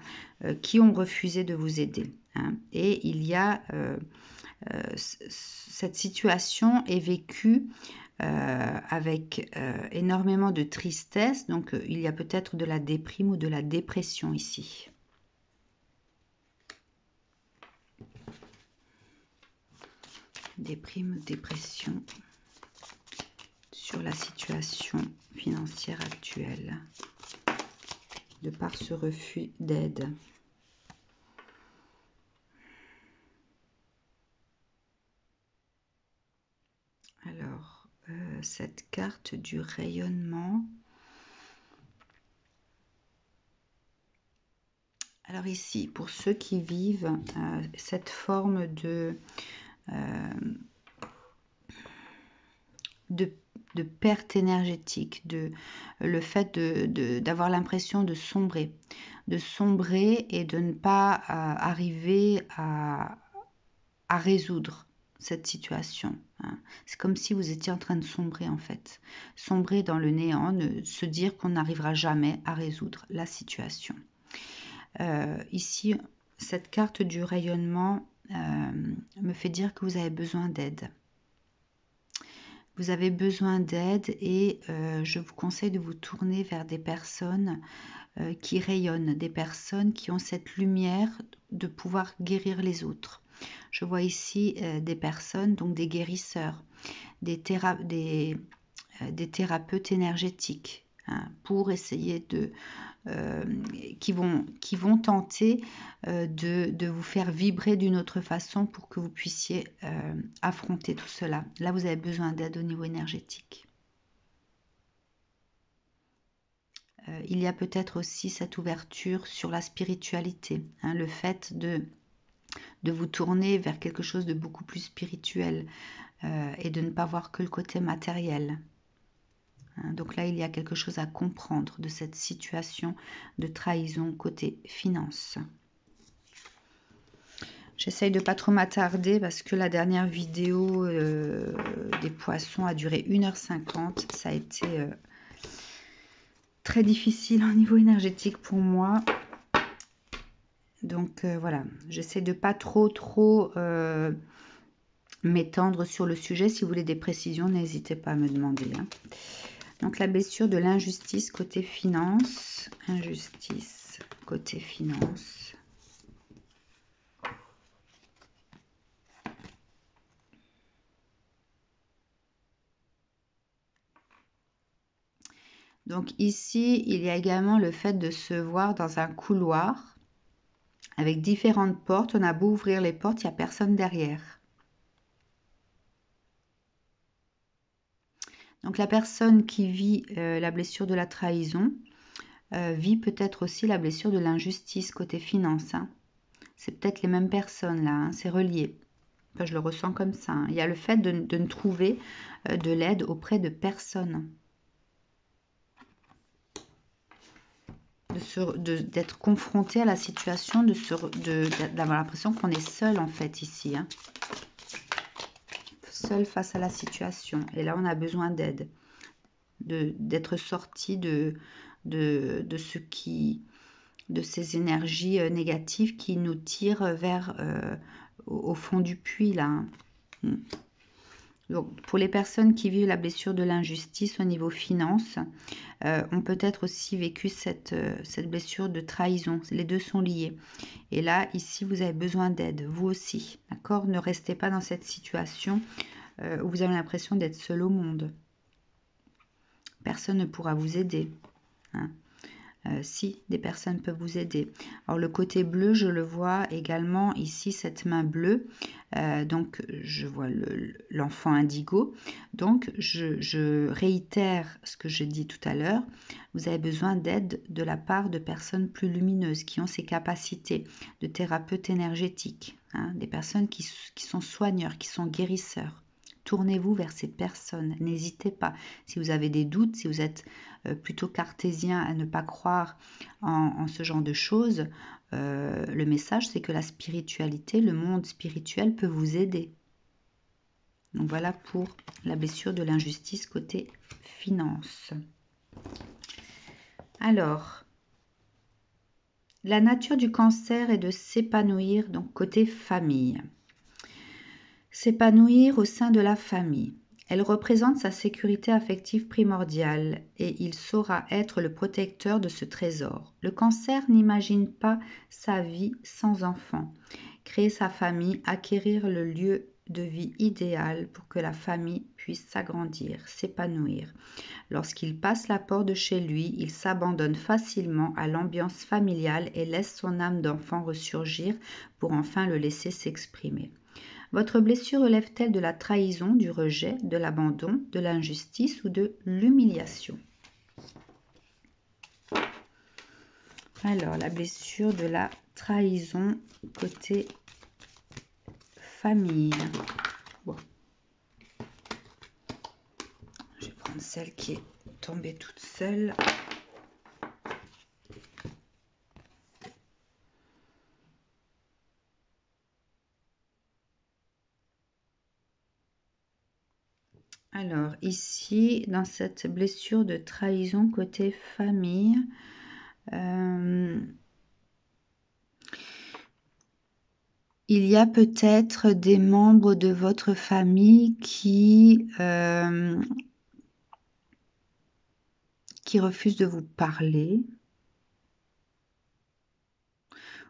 qui ont refusé de vous aider. Hein. Et il y a cette situation est vécue avec énormément de tristesse, donc il y a peut-être de la déprime ou de la dépression ici. Déprime, dépression sur la situation financière actuelle, de par ce refus d'aide. Alors, cette carte du rayonnement. Alors ici, pour ceux qui vivent cette forme de perte énergétique, le fait d'avoir l'impression de sombrer et de ne pas arriver à résoudre cette situation. Hein. C'est comme si vous étiez en train de sombrer en fait. Sombrer dans le néant, se dire qu'on n'arrivera jamais à résoudre la situation. Ici, cette carte du rayonnement me fait dire que vous avez besoin d'aide. Vous avez besoin d'aide et je vous conseille de vous tourner vers des personnes qui rayonnent, des personnes qui ont cette lumière de pouvoir guérir les autres. Je vois ici des personnes, donc des guérisseurs, des thérapeutes énergétiques, hein, pour essayer de... qui vont tenter de vous faire vibrer d'une autre façon pour que vous puissiez affronter tout cela. Là, vous avez besoin d'aide au niveau énergétique. Il y a peut-être aussi cette ouverture sur la spiritualité, hein, le fait de vous tourner vers quelque chose de beaucoup plus spirituel et de ne pas voir que le côté matériel. Donc là, il y a quelque chose à comprendre de cette situation de trahison côté finance. J'essaye de ne pas trop m'attarder parce que la dernière vidéo des poissons a duré 1h50. Ça a été très difficile au niveau énergétique pour moi. Donc voilà, j'essaie de pas trop m'étendre sur le sujet. Si vous voulez des précisions, n'hésitez pas à me demander. Hein. Donc la blessure de l'injustice côté finance. Injustice côté finance. Donc ici, il y a également le fait de se voir dans un couloir avec différentes portes. On a beau ouvrir les portes, il n'y a personne derrière. Donc la personne qui vit la blessure de la trahison vit peut-être aussi la blessure de l'injustice côté finance. Hein. C'est peut-être les mêmes personnes là, hein, c'est relié. Enfin, je le ressens comme ça. Hein. Il y a le fait de ne trouver de l'aide auprès de personne. D'être confronté à la situation, d'avoir l'impression qu'on est seul en fait ici. Hein. Seul face à la situation. Et là, on a besoin d'aide. D'être sorti de ces énergies négatives qui nous tirent vers au fond du puits là. Hein. Donc, pour les personnes qui vivent la blessure de l'injustice au niveau finance, ont peut-être aussi vécu cette blessure de trahison. Les deux sont liés. Et là, ici, vous avez besoin d'aide, vous aussi. D'accord ? Ne restez pas dans cette situation où vous avez l'impression d'être seul au monde. Personne ne pourra vous aider. Hein. Si, des personnes peuvent vous aider. Alors le côté bleu, je le vois également ici, cette main bleue. Donc je vois l'enfant indigo. Donc je réitère ce que j'ai dit tout à l'heure. Vous avez besoin d'aide de la part de personnes plus lumineuses qui ont ces capacités de thérapeutes énergétiques. Hein, des personnes qui sont soigneurs, qui sont guérisseurs. tournez-vous vers ces personnes. N'hésitez pas. Si vous avez des doutes, si vous êtes plutôt cartésien à ne pas croire en ce genre de choses, le message, c'est que la spiritualité, le monde spirituel peut vous aider. Donc voilà pour la blessure de l'injustice côté finance. Alors, la nature du cancer est de s'épanouir, donc côté famille. S'épanouir au sein de la famille. Elle représente sa sécurité affective primordiale et il saura être le protecteur de ce trésor. Le cancer n'imagine pas sa vie sans enfant. Créer sa famille, acquérir le lieu de vie idéal pour que la famille puisse s'agrandir, s'épanouir. Lorsqu'il passe la porte de chez lui, il s'abandonne facilement à l'ambiance familiale et laisse son âme d'enfant ressurgir pour enfin le laisser s'exprimer. Votre blessure relève-t-elle de la trahison, du rejet, de l'abandon, de l'injustice ou de l'humiliation? Alors, la blessure de la trahison côté famille. Bon. Je vais prendre celle qui est tombée toute seule. Alors, ici, dans cette blessure de trahison côté famille, il y a peut-être des membres de votre famille qui refusent de vous parler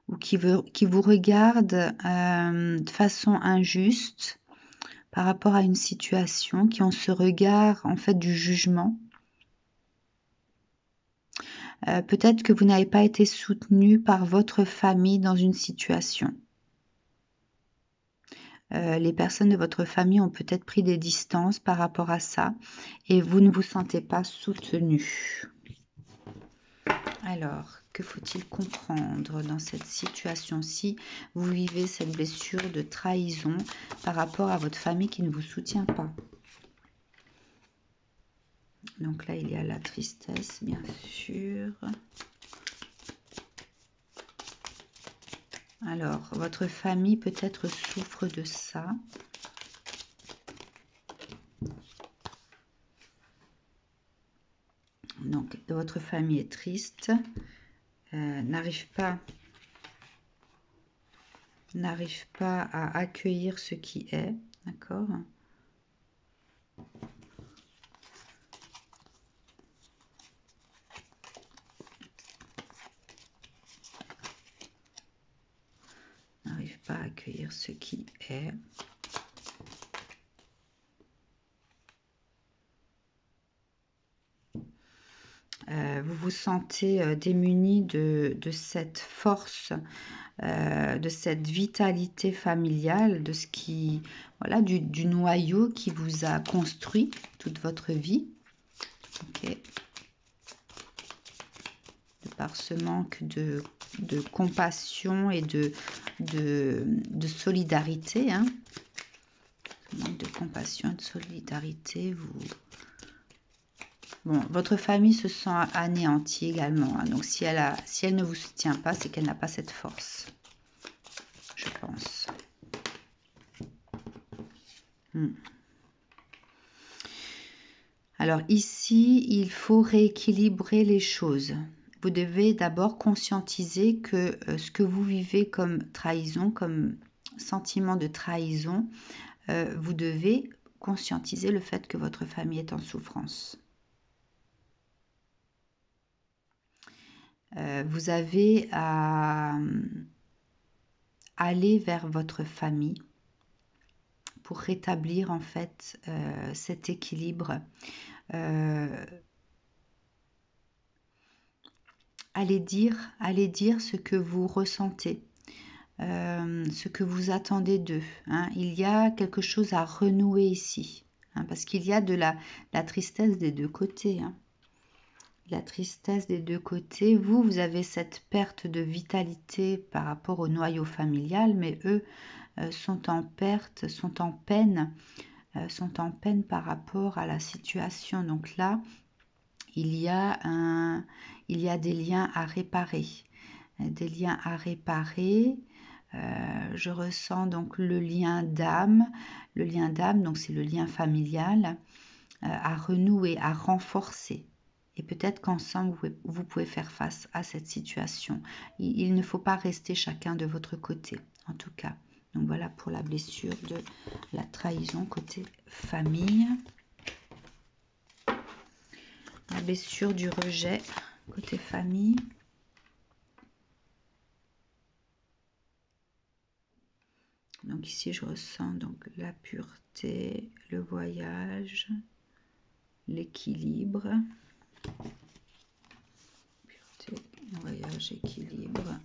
ou qui vous regardent de façon injuste par rapport à une situation, qui ont ce regard en fait du jugement. Peut-être que vous n'avez pas été soutenu par votre famille dans une situation. Les personnes de votre famille ont peut-être pris des distances par rapport à ça et vous ne vous sentez pas soutenu. Alors, que faut-il comprendre dans cette situation-ci? Vous vivez cette blessure de trahison par rapport à votre famille qui ne vous soutient pas. Donc là, il y a la tristesse, bien sûr. Alors, votre famille peut-être souffre de ça. Donc, votre famille est triste, n'arrive pas à accueillir ce qui est, d'accord ? N'arrive pas à accueillir ce qui est. Vous vous sentez démuni de cette force, de cette vitalité familiale, de ce qui, voilà, du noyau qui vous a construit toute votre vie. Ok. Par ce manque de compassion et de solidarité, hein. Ce manque de compassion et de solidarité, bon, votre famille se sent anéantie également, hein. Donc si elle ne vous soutient pas, c'est qu'elle n'a pas cette force, je pense. Alors ici, il faut rééquilibrer les choses. Vous devez d'abord conscientiser que ce que vous vivez comme trahison, comme sentiment de trahison, vous devez conscientiser le fait que votre famille est en souffrance. Vous avez à aller vers votre famille pour rétablir en fait cet équilibre. Allez dire ce que vous ressentez, ce que vous attendez d'eux, hein. Il y a quelque chose à renouer ici, hein, parce qu'il y a de la tristesse des deux côtés, hein. La tristesse des deux côtés. Vous avez cette perte de vitalité par rapport au noyau familial, mais eux sont en perte, sont en peine sont en peine par rapport à la situation. Donc là, il y a des liens à réparer. Des liens à réparer. Je ressens donc le lien d'âme. Le lien d'âme, donc c'est le lien familial, à renouer, à renforcer. Et peut-être qu'ensemble, vous pouvez faire face à cette situation. Il ne faut pas rester chacun de votre côté, en tout cas. Donc voilà pour la blessure de la trahison côté famille. La blessure du rejet côté famille. Donc ici, je ressens donc la pureté, le voyage, l'équilibre. Pureté, voyage, équilibre.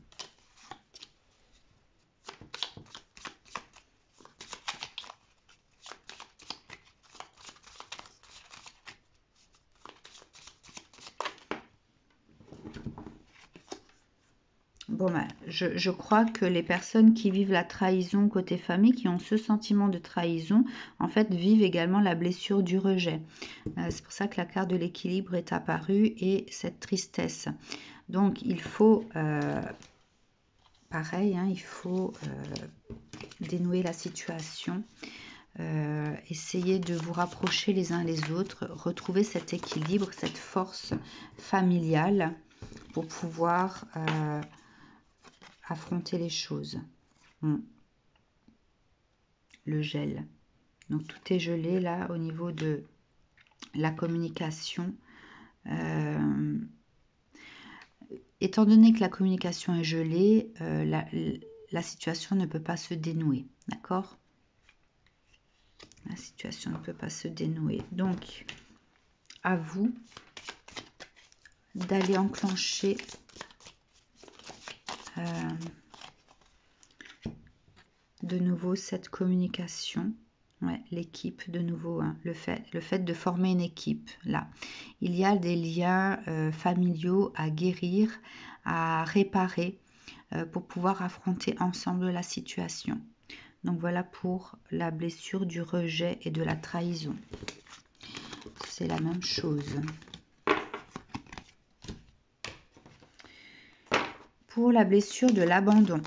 Bon, ben, je crois que les personnes qui vivent la trahison côté famille, qui ont ce sentiment de trahison, en fait, vivent également la blessure du rejet. C'est pour ça que la carte de l'équilibre est apparue et cette tristesse. Donc, il faut, pareil, hein, il faut dénouer la situation, essayer de vous rapprocher les uns les autres, retrouver cet équilibre, cette force familiale pour pouvoir affronter les choses. Le gel. Donc tout est gelé là au niveau de la communication. Étant donné que la communication est gelée, la situation ne peut pas se dénouer. D'accord? La situation ne peut pas se dénouer. Donc, à vous d'aller enclencher de nouveau cette communication. Ouais, l'équipe de nouveau, hein, le fait de former une équipe. Là, il y a des liens familiaux à guérir, à réparer pour pouvoir affronter ensemble la situation. Donc voilà pour la blessure du rejet et de la trahison. C'est la même chose. Pour la blessure de l'abandon.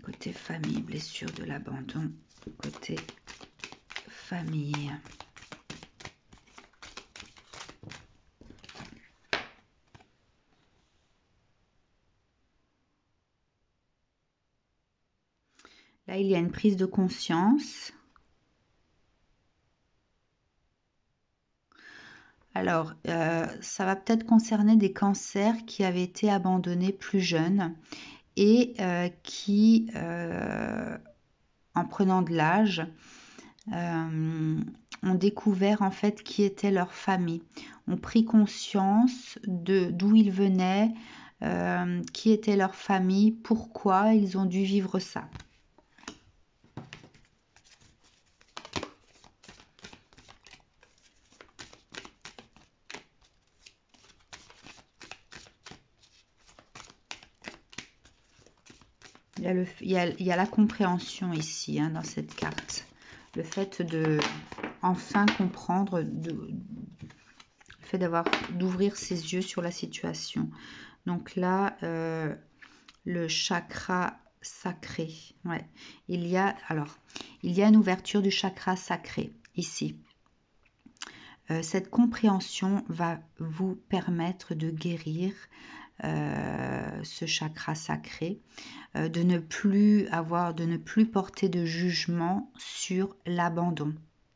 Côté famille, blessure de l'abandon. Côté famille. Là, il y a une prise de conscience. Alors, ça va peut-être concerner des cancers qui avaient été abandonnés plus jeunes et qui, en prenant de l'âge, ont découvert en fait qui était leur famille, ont pris conscience de d'où ils venaient, qui était leur famille, pourquoi ils ont dû vivre ça. Il y a la compréhension ici, hein, dans cette carte. Le fait de enfin comprendre, le fait d'ouvrir ses yeux sur la situation. Donc là, le chakra sacré. Ouais. Il y a une ouverture du chakra sacré ici. Cette compréhension va vous permettre de guérir ce chakra sacré, de ne plus porter de jugement sur l'abandon.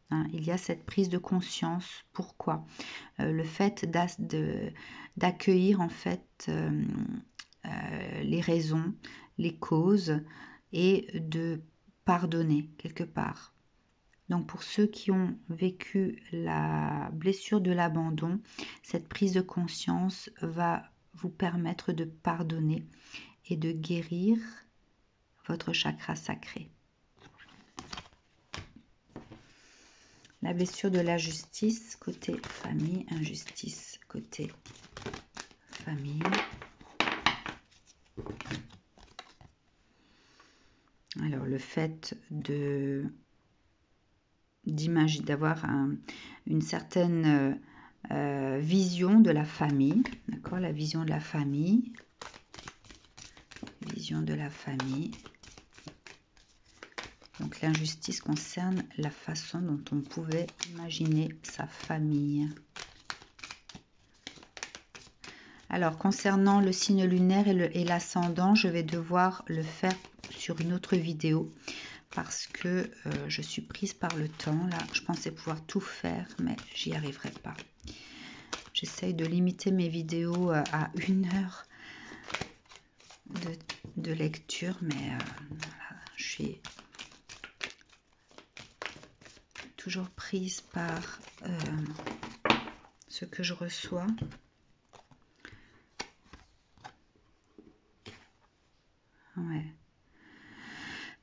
Hein, il y a cette prise de conscience. Pourquoi? Le fait d'accueillir en fait les raisons, les causes et de pardonner quelque part. Donc pour ceux qui ont vécu la blessure de l'abandon, cette prise de conscience va vous permettre de pardonner et de guérir votre chakra sacré. La blessure de la justice côté famille, injustice côté famille. Alors le fait d'avoir une certaine vision de la famille, d'accord, la vision de la famille, vision de la famille. Donc l'injustice concerne la façon dont on pouvait imaginer sa famille. Alors concernant le signe lunaire et l'ascendant, je vais devoir le faire sur une autre vidéo parce que je suis prise par le temps. Là, je pensais pouvoir tout faire, mais j'y arriverai pas. J'essaye de limiter mes vidéos à 1 heure de lecture, mais voilà, je suis toujours prise par ce que je reçois. Ouais.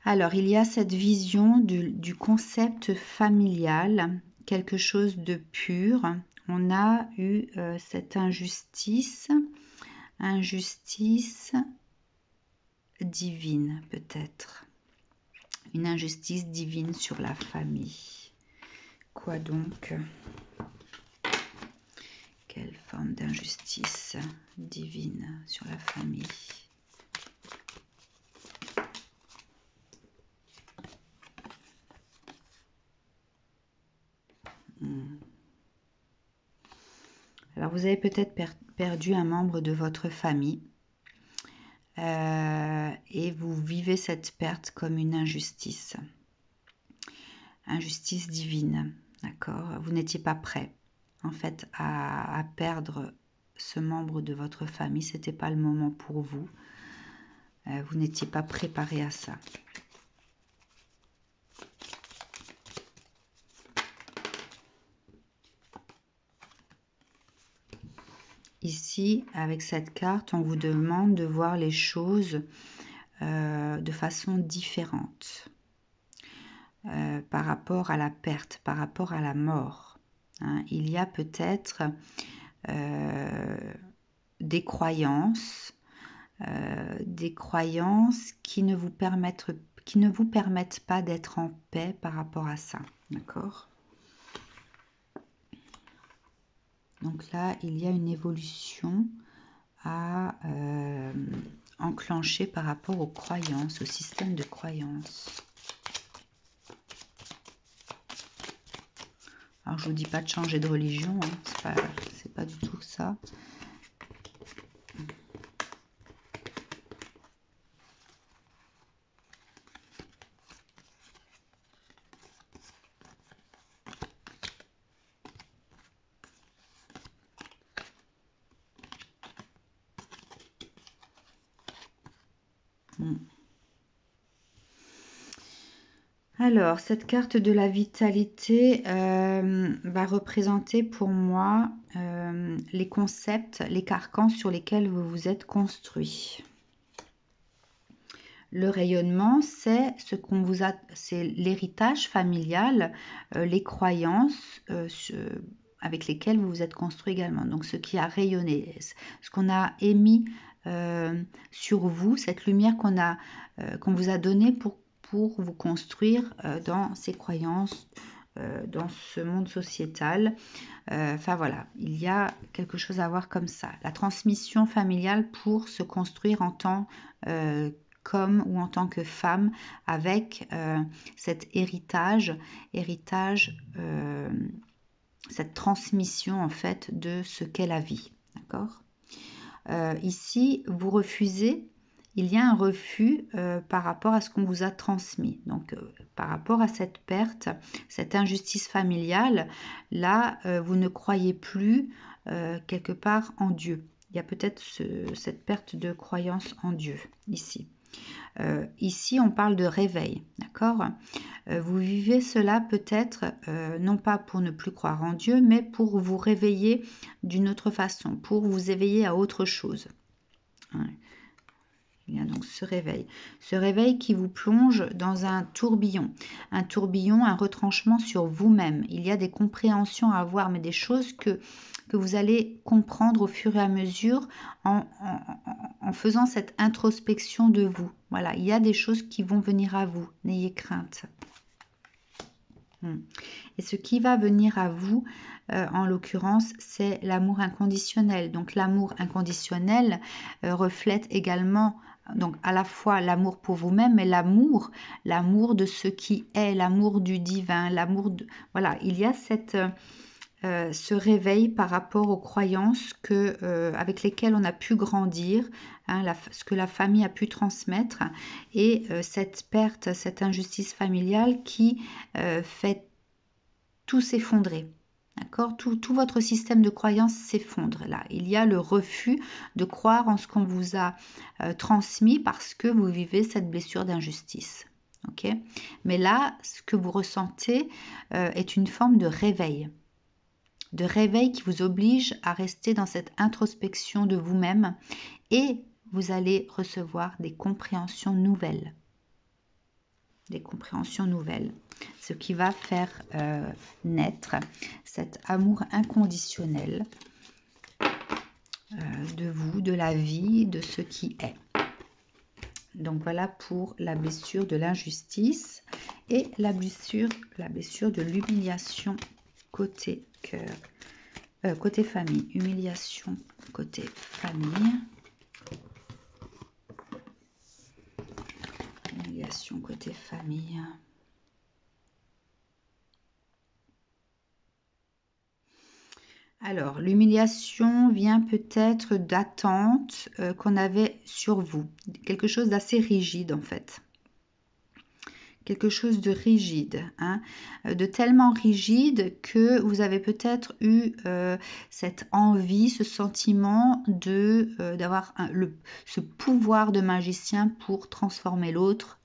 Alors, il y a cette vision du concept familial, quelque chose de pur. On a eu cette injustice divine peut-être. Une injustice divine sur la famille. Quoi donc? Quelle forme d'injustice divine sur la famille? Alors, vous avez peut-être perdu un membre de votre famille et vous vivez cette perte comme une injustice. Injustice divine, d'accord? Vous n'étiez pas prêt, en fait, à perdre ce membre de votre famille. Ce n'était pas le moment pour vous. Vous n'étiez pas préparé à ça. Ici, avec cette carte, on vous demande de voir les choses de façon différente par rapport à la perte, par rapport à la mort. Hein. Il y a peut-être des croyances qui ne vous permettent pas d'être en paix par rapport à ça. D'accord ? Donc là, il y a une évolution à enclencher par rapport aux croyances, au système de croyances. Alors, je vous dis pas de changer de religion, hein, c'est pas du tout ça. Alors, cette carte de la vitalité va représenter pour moi les concepts, les carcans sur lesquels vous vous êtes construit. Le rayonnement, c'est ce qu'on vous a, c'est l'héritage familial, les croyances avec lesquelles vous vous êtes construit également. Donc, ce qui a rayonné, ce qu'on a émis sur vous, cette lumière qu'on vous a donnée pour vous construire dans ces croyances, dans ce monde sociétal. Enfin voilà, il y a quelque chose à voir comme ça. La transmission familiale pour se construire en tant qu'homme ou en tant que femme avec cet héritage, cette transmission en fait de ce qu'est la vie. D'accord ? Ici, vous refusez. Il y a un refus par rapport à ce qu'on vous a transmis. Donc, par rapport à cette perte, cette injustice familiale, là, vous ne croyez plus quelque part en Dieu. Il y a peut-être cette perte de croyance en Dieu, ici. Ici, on parle de réveil, d'accord ? Vous vivez cela peut-être, non pas pour ne plus croire en Dieu, mais pour vous réveiller d'une autre façon, pour vous éveiller à autre chose. Hein. Il y a donc ce réveil qui vous plonge dans un tourbillon, un retranchement sur vous-même. Il y a des compréhensions à avoir, mais des choses que vous allez comprendre au fur et à mesure en faisant cette introspection de vous. Voilà, il y a des choses qui vont venir à vous, n'ayez crainte. Et ce qui va venir à vous, en l'occurrence, c'est l'amour inconditionnel. Donc l'amour inconditionnel reflète également donc à la fois l'amour pour vous-même, mais l'amour de ce qui est, l'amour du divin, l'amour de... Voilà, il y a ce réveil par rapport aux croyances avec lesquelles on a pu grandir, hein, ce que la famille a pu transmettre, et cette perte, cette injustice familiale qui fait tout s'effondrer. D'accord, tout votre système de croyance s'effondre là. Il y a le refus de croire en ce qu'on vous a transmis parce que vous vivez cette blessure d'injustice. Ok, mais là, ce que vous ressentez est une forme de réveil qui vous oblige à rester dans cette introspection de vous-même, et vous allez recevoir des compréhensions nouvelles. Ce qui va faire naître cet amour inconditionnel de vous, de la vie, de ce qui est. Donc voilà pour la blessure de l'injustice et la blessure de l'humiliation côté cœur, côté famille. Humiliation côté famille. Humiliation côté famille. Alors, l'humiliation vient peut-être d'attentes qu'on avait sur vous. Quelque chose d'assez rigide en fait. Quelque chose de rigide, hein, de tellement rigide que vous avez peut-être eu cette envie, ce sentiment d'avoir ce pouvoir de magicien pour transformer l'autre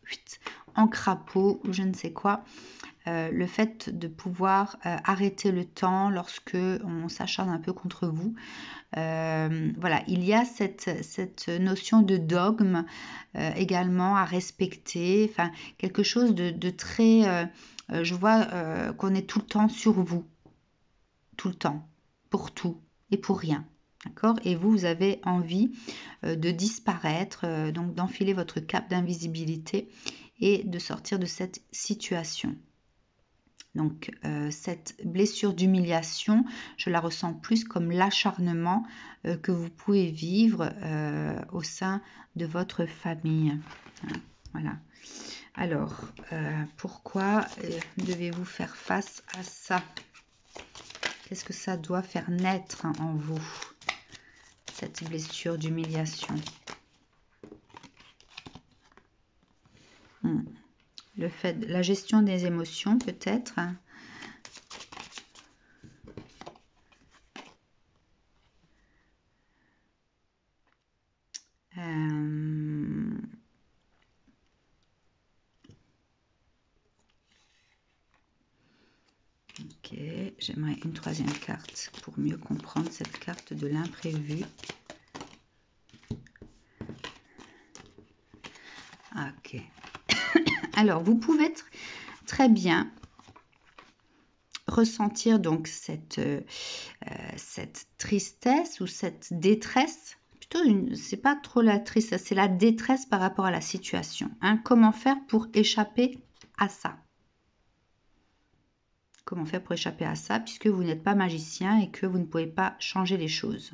en crapaud ou je ne sais quoi. Le fait de pouvoir arrêter le temps lorsque on s'acharne un peu contre vous. Voilà, il y a cette notion de dogme également à respecter, enfin quelque chose de très, je vois qu'on est tout le temps sur vous, tout le temps, pour tout et pour rien, d'accord? Et vous avez envie de disparaître, donc d'enfiler votre cape d'invisibilité et de sortir de cette situation. Donc cette blessure d'humiliation, je la ressens plus comme l'acharnement que vous pouvez vivre au sein de votre famille. Voilà. Alors, pourquoi devez-vous faire face à ça? Qu'est-ce que ça doit faire naître en vous, cette blessure d'humiliation? Le fait de la gestion des émotions peut-être. Ok, j'aimerais une troisième carte pour mieux comprendre cette carte de l'imprévu. Ok. Alors, vous pouvez très bien ressentir donc cette tristesse ou cette détresse. Plutôt, c'est pas trop la tristesse, c'est la détresse par rapport à la situation. Hein. Comment faire pour échapper à ça? Comment faire pour échapper à ça puisque vous n'êtes pas magicien et que vous ne pouvez pas changer les choses?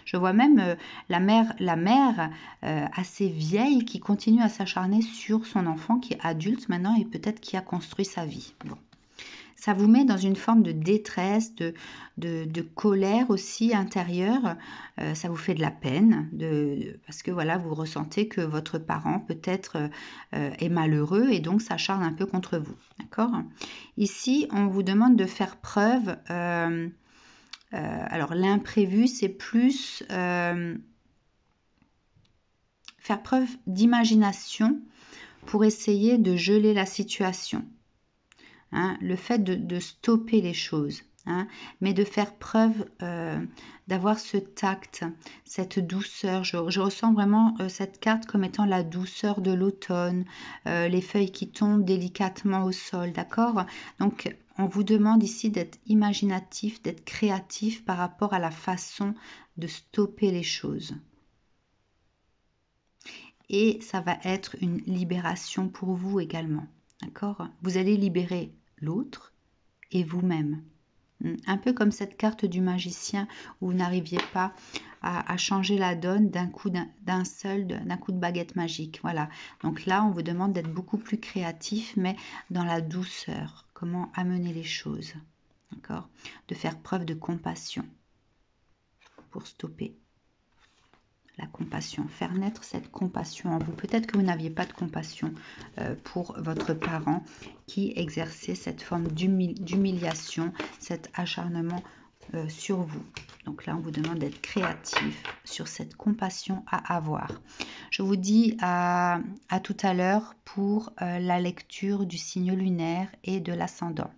Je vois même la mère assez vieille qui continue à s'acharner sur son enfant qui est adulte maintenant et peut-être qui a construit sa vie. Bon. Ça vous met dans une forme de détresse, de colère aussi intérieure. Ça vous fait de la peine parce que voilà, vous ressentez que votre parent peut-être est malheureux et donc s'acharne un peu contre vous. D'accord? Ici, on vous demande de faire preuve... alors l'imprévu, c'est plus faire preuve d'imagination pour essayer de geler la situation. Hein, le fait de stopper les choses, hein, mais de faire preuve d'avoir ce tact, cette douceur. Je ressens vraiment cette carte comme étant la douceur de l'automne, les feuilles qui tombent délicatement au sol, d'accord? Donc, on vous demande ici d'être imaginatif, d'être créatif par rapport à la façon de stopper les choses. Et ça va être une libération pour vous également, d'accord? Vous allez libérer l'autre et vous-même. Un peu comme cette carte du magicien où vous n'arriviez pas à changer la donne d'un coup de baguette magique. Voilà. Donc là, on vous demande d'être beaucoup plus créatif, mais dans la douceur. Comment amener les choses. D'accord? De faire preuve de compassion pour stopper. La compassion, faire naître cette compassion en vous. Peut-être que vous n'aviez pas de compassion pour votre parent qui exerçait cette forme d'humiliation, cet acharnement sur vous. Donc là, on vous demande d'être créatif sur cette compassion à avoir. Je vous dis à tout à l'heure pour la lecture du signe lunaire et de l'ascendant.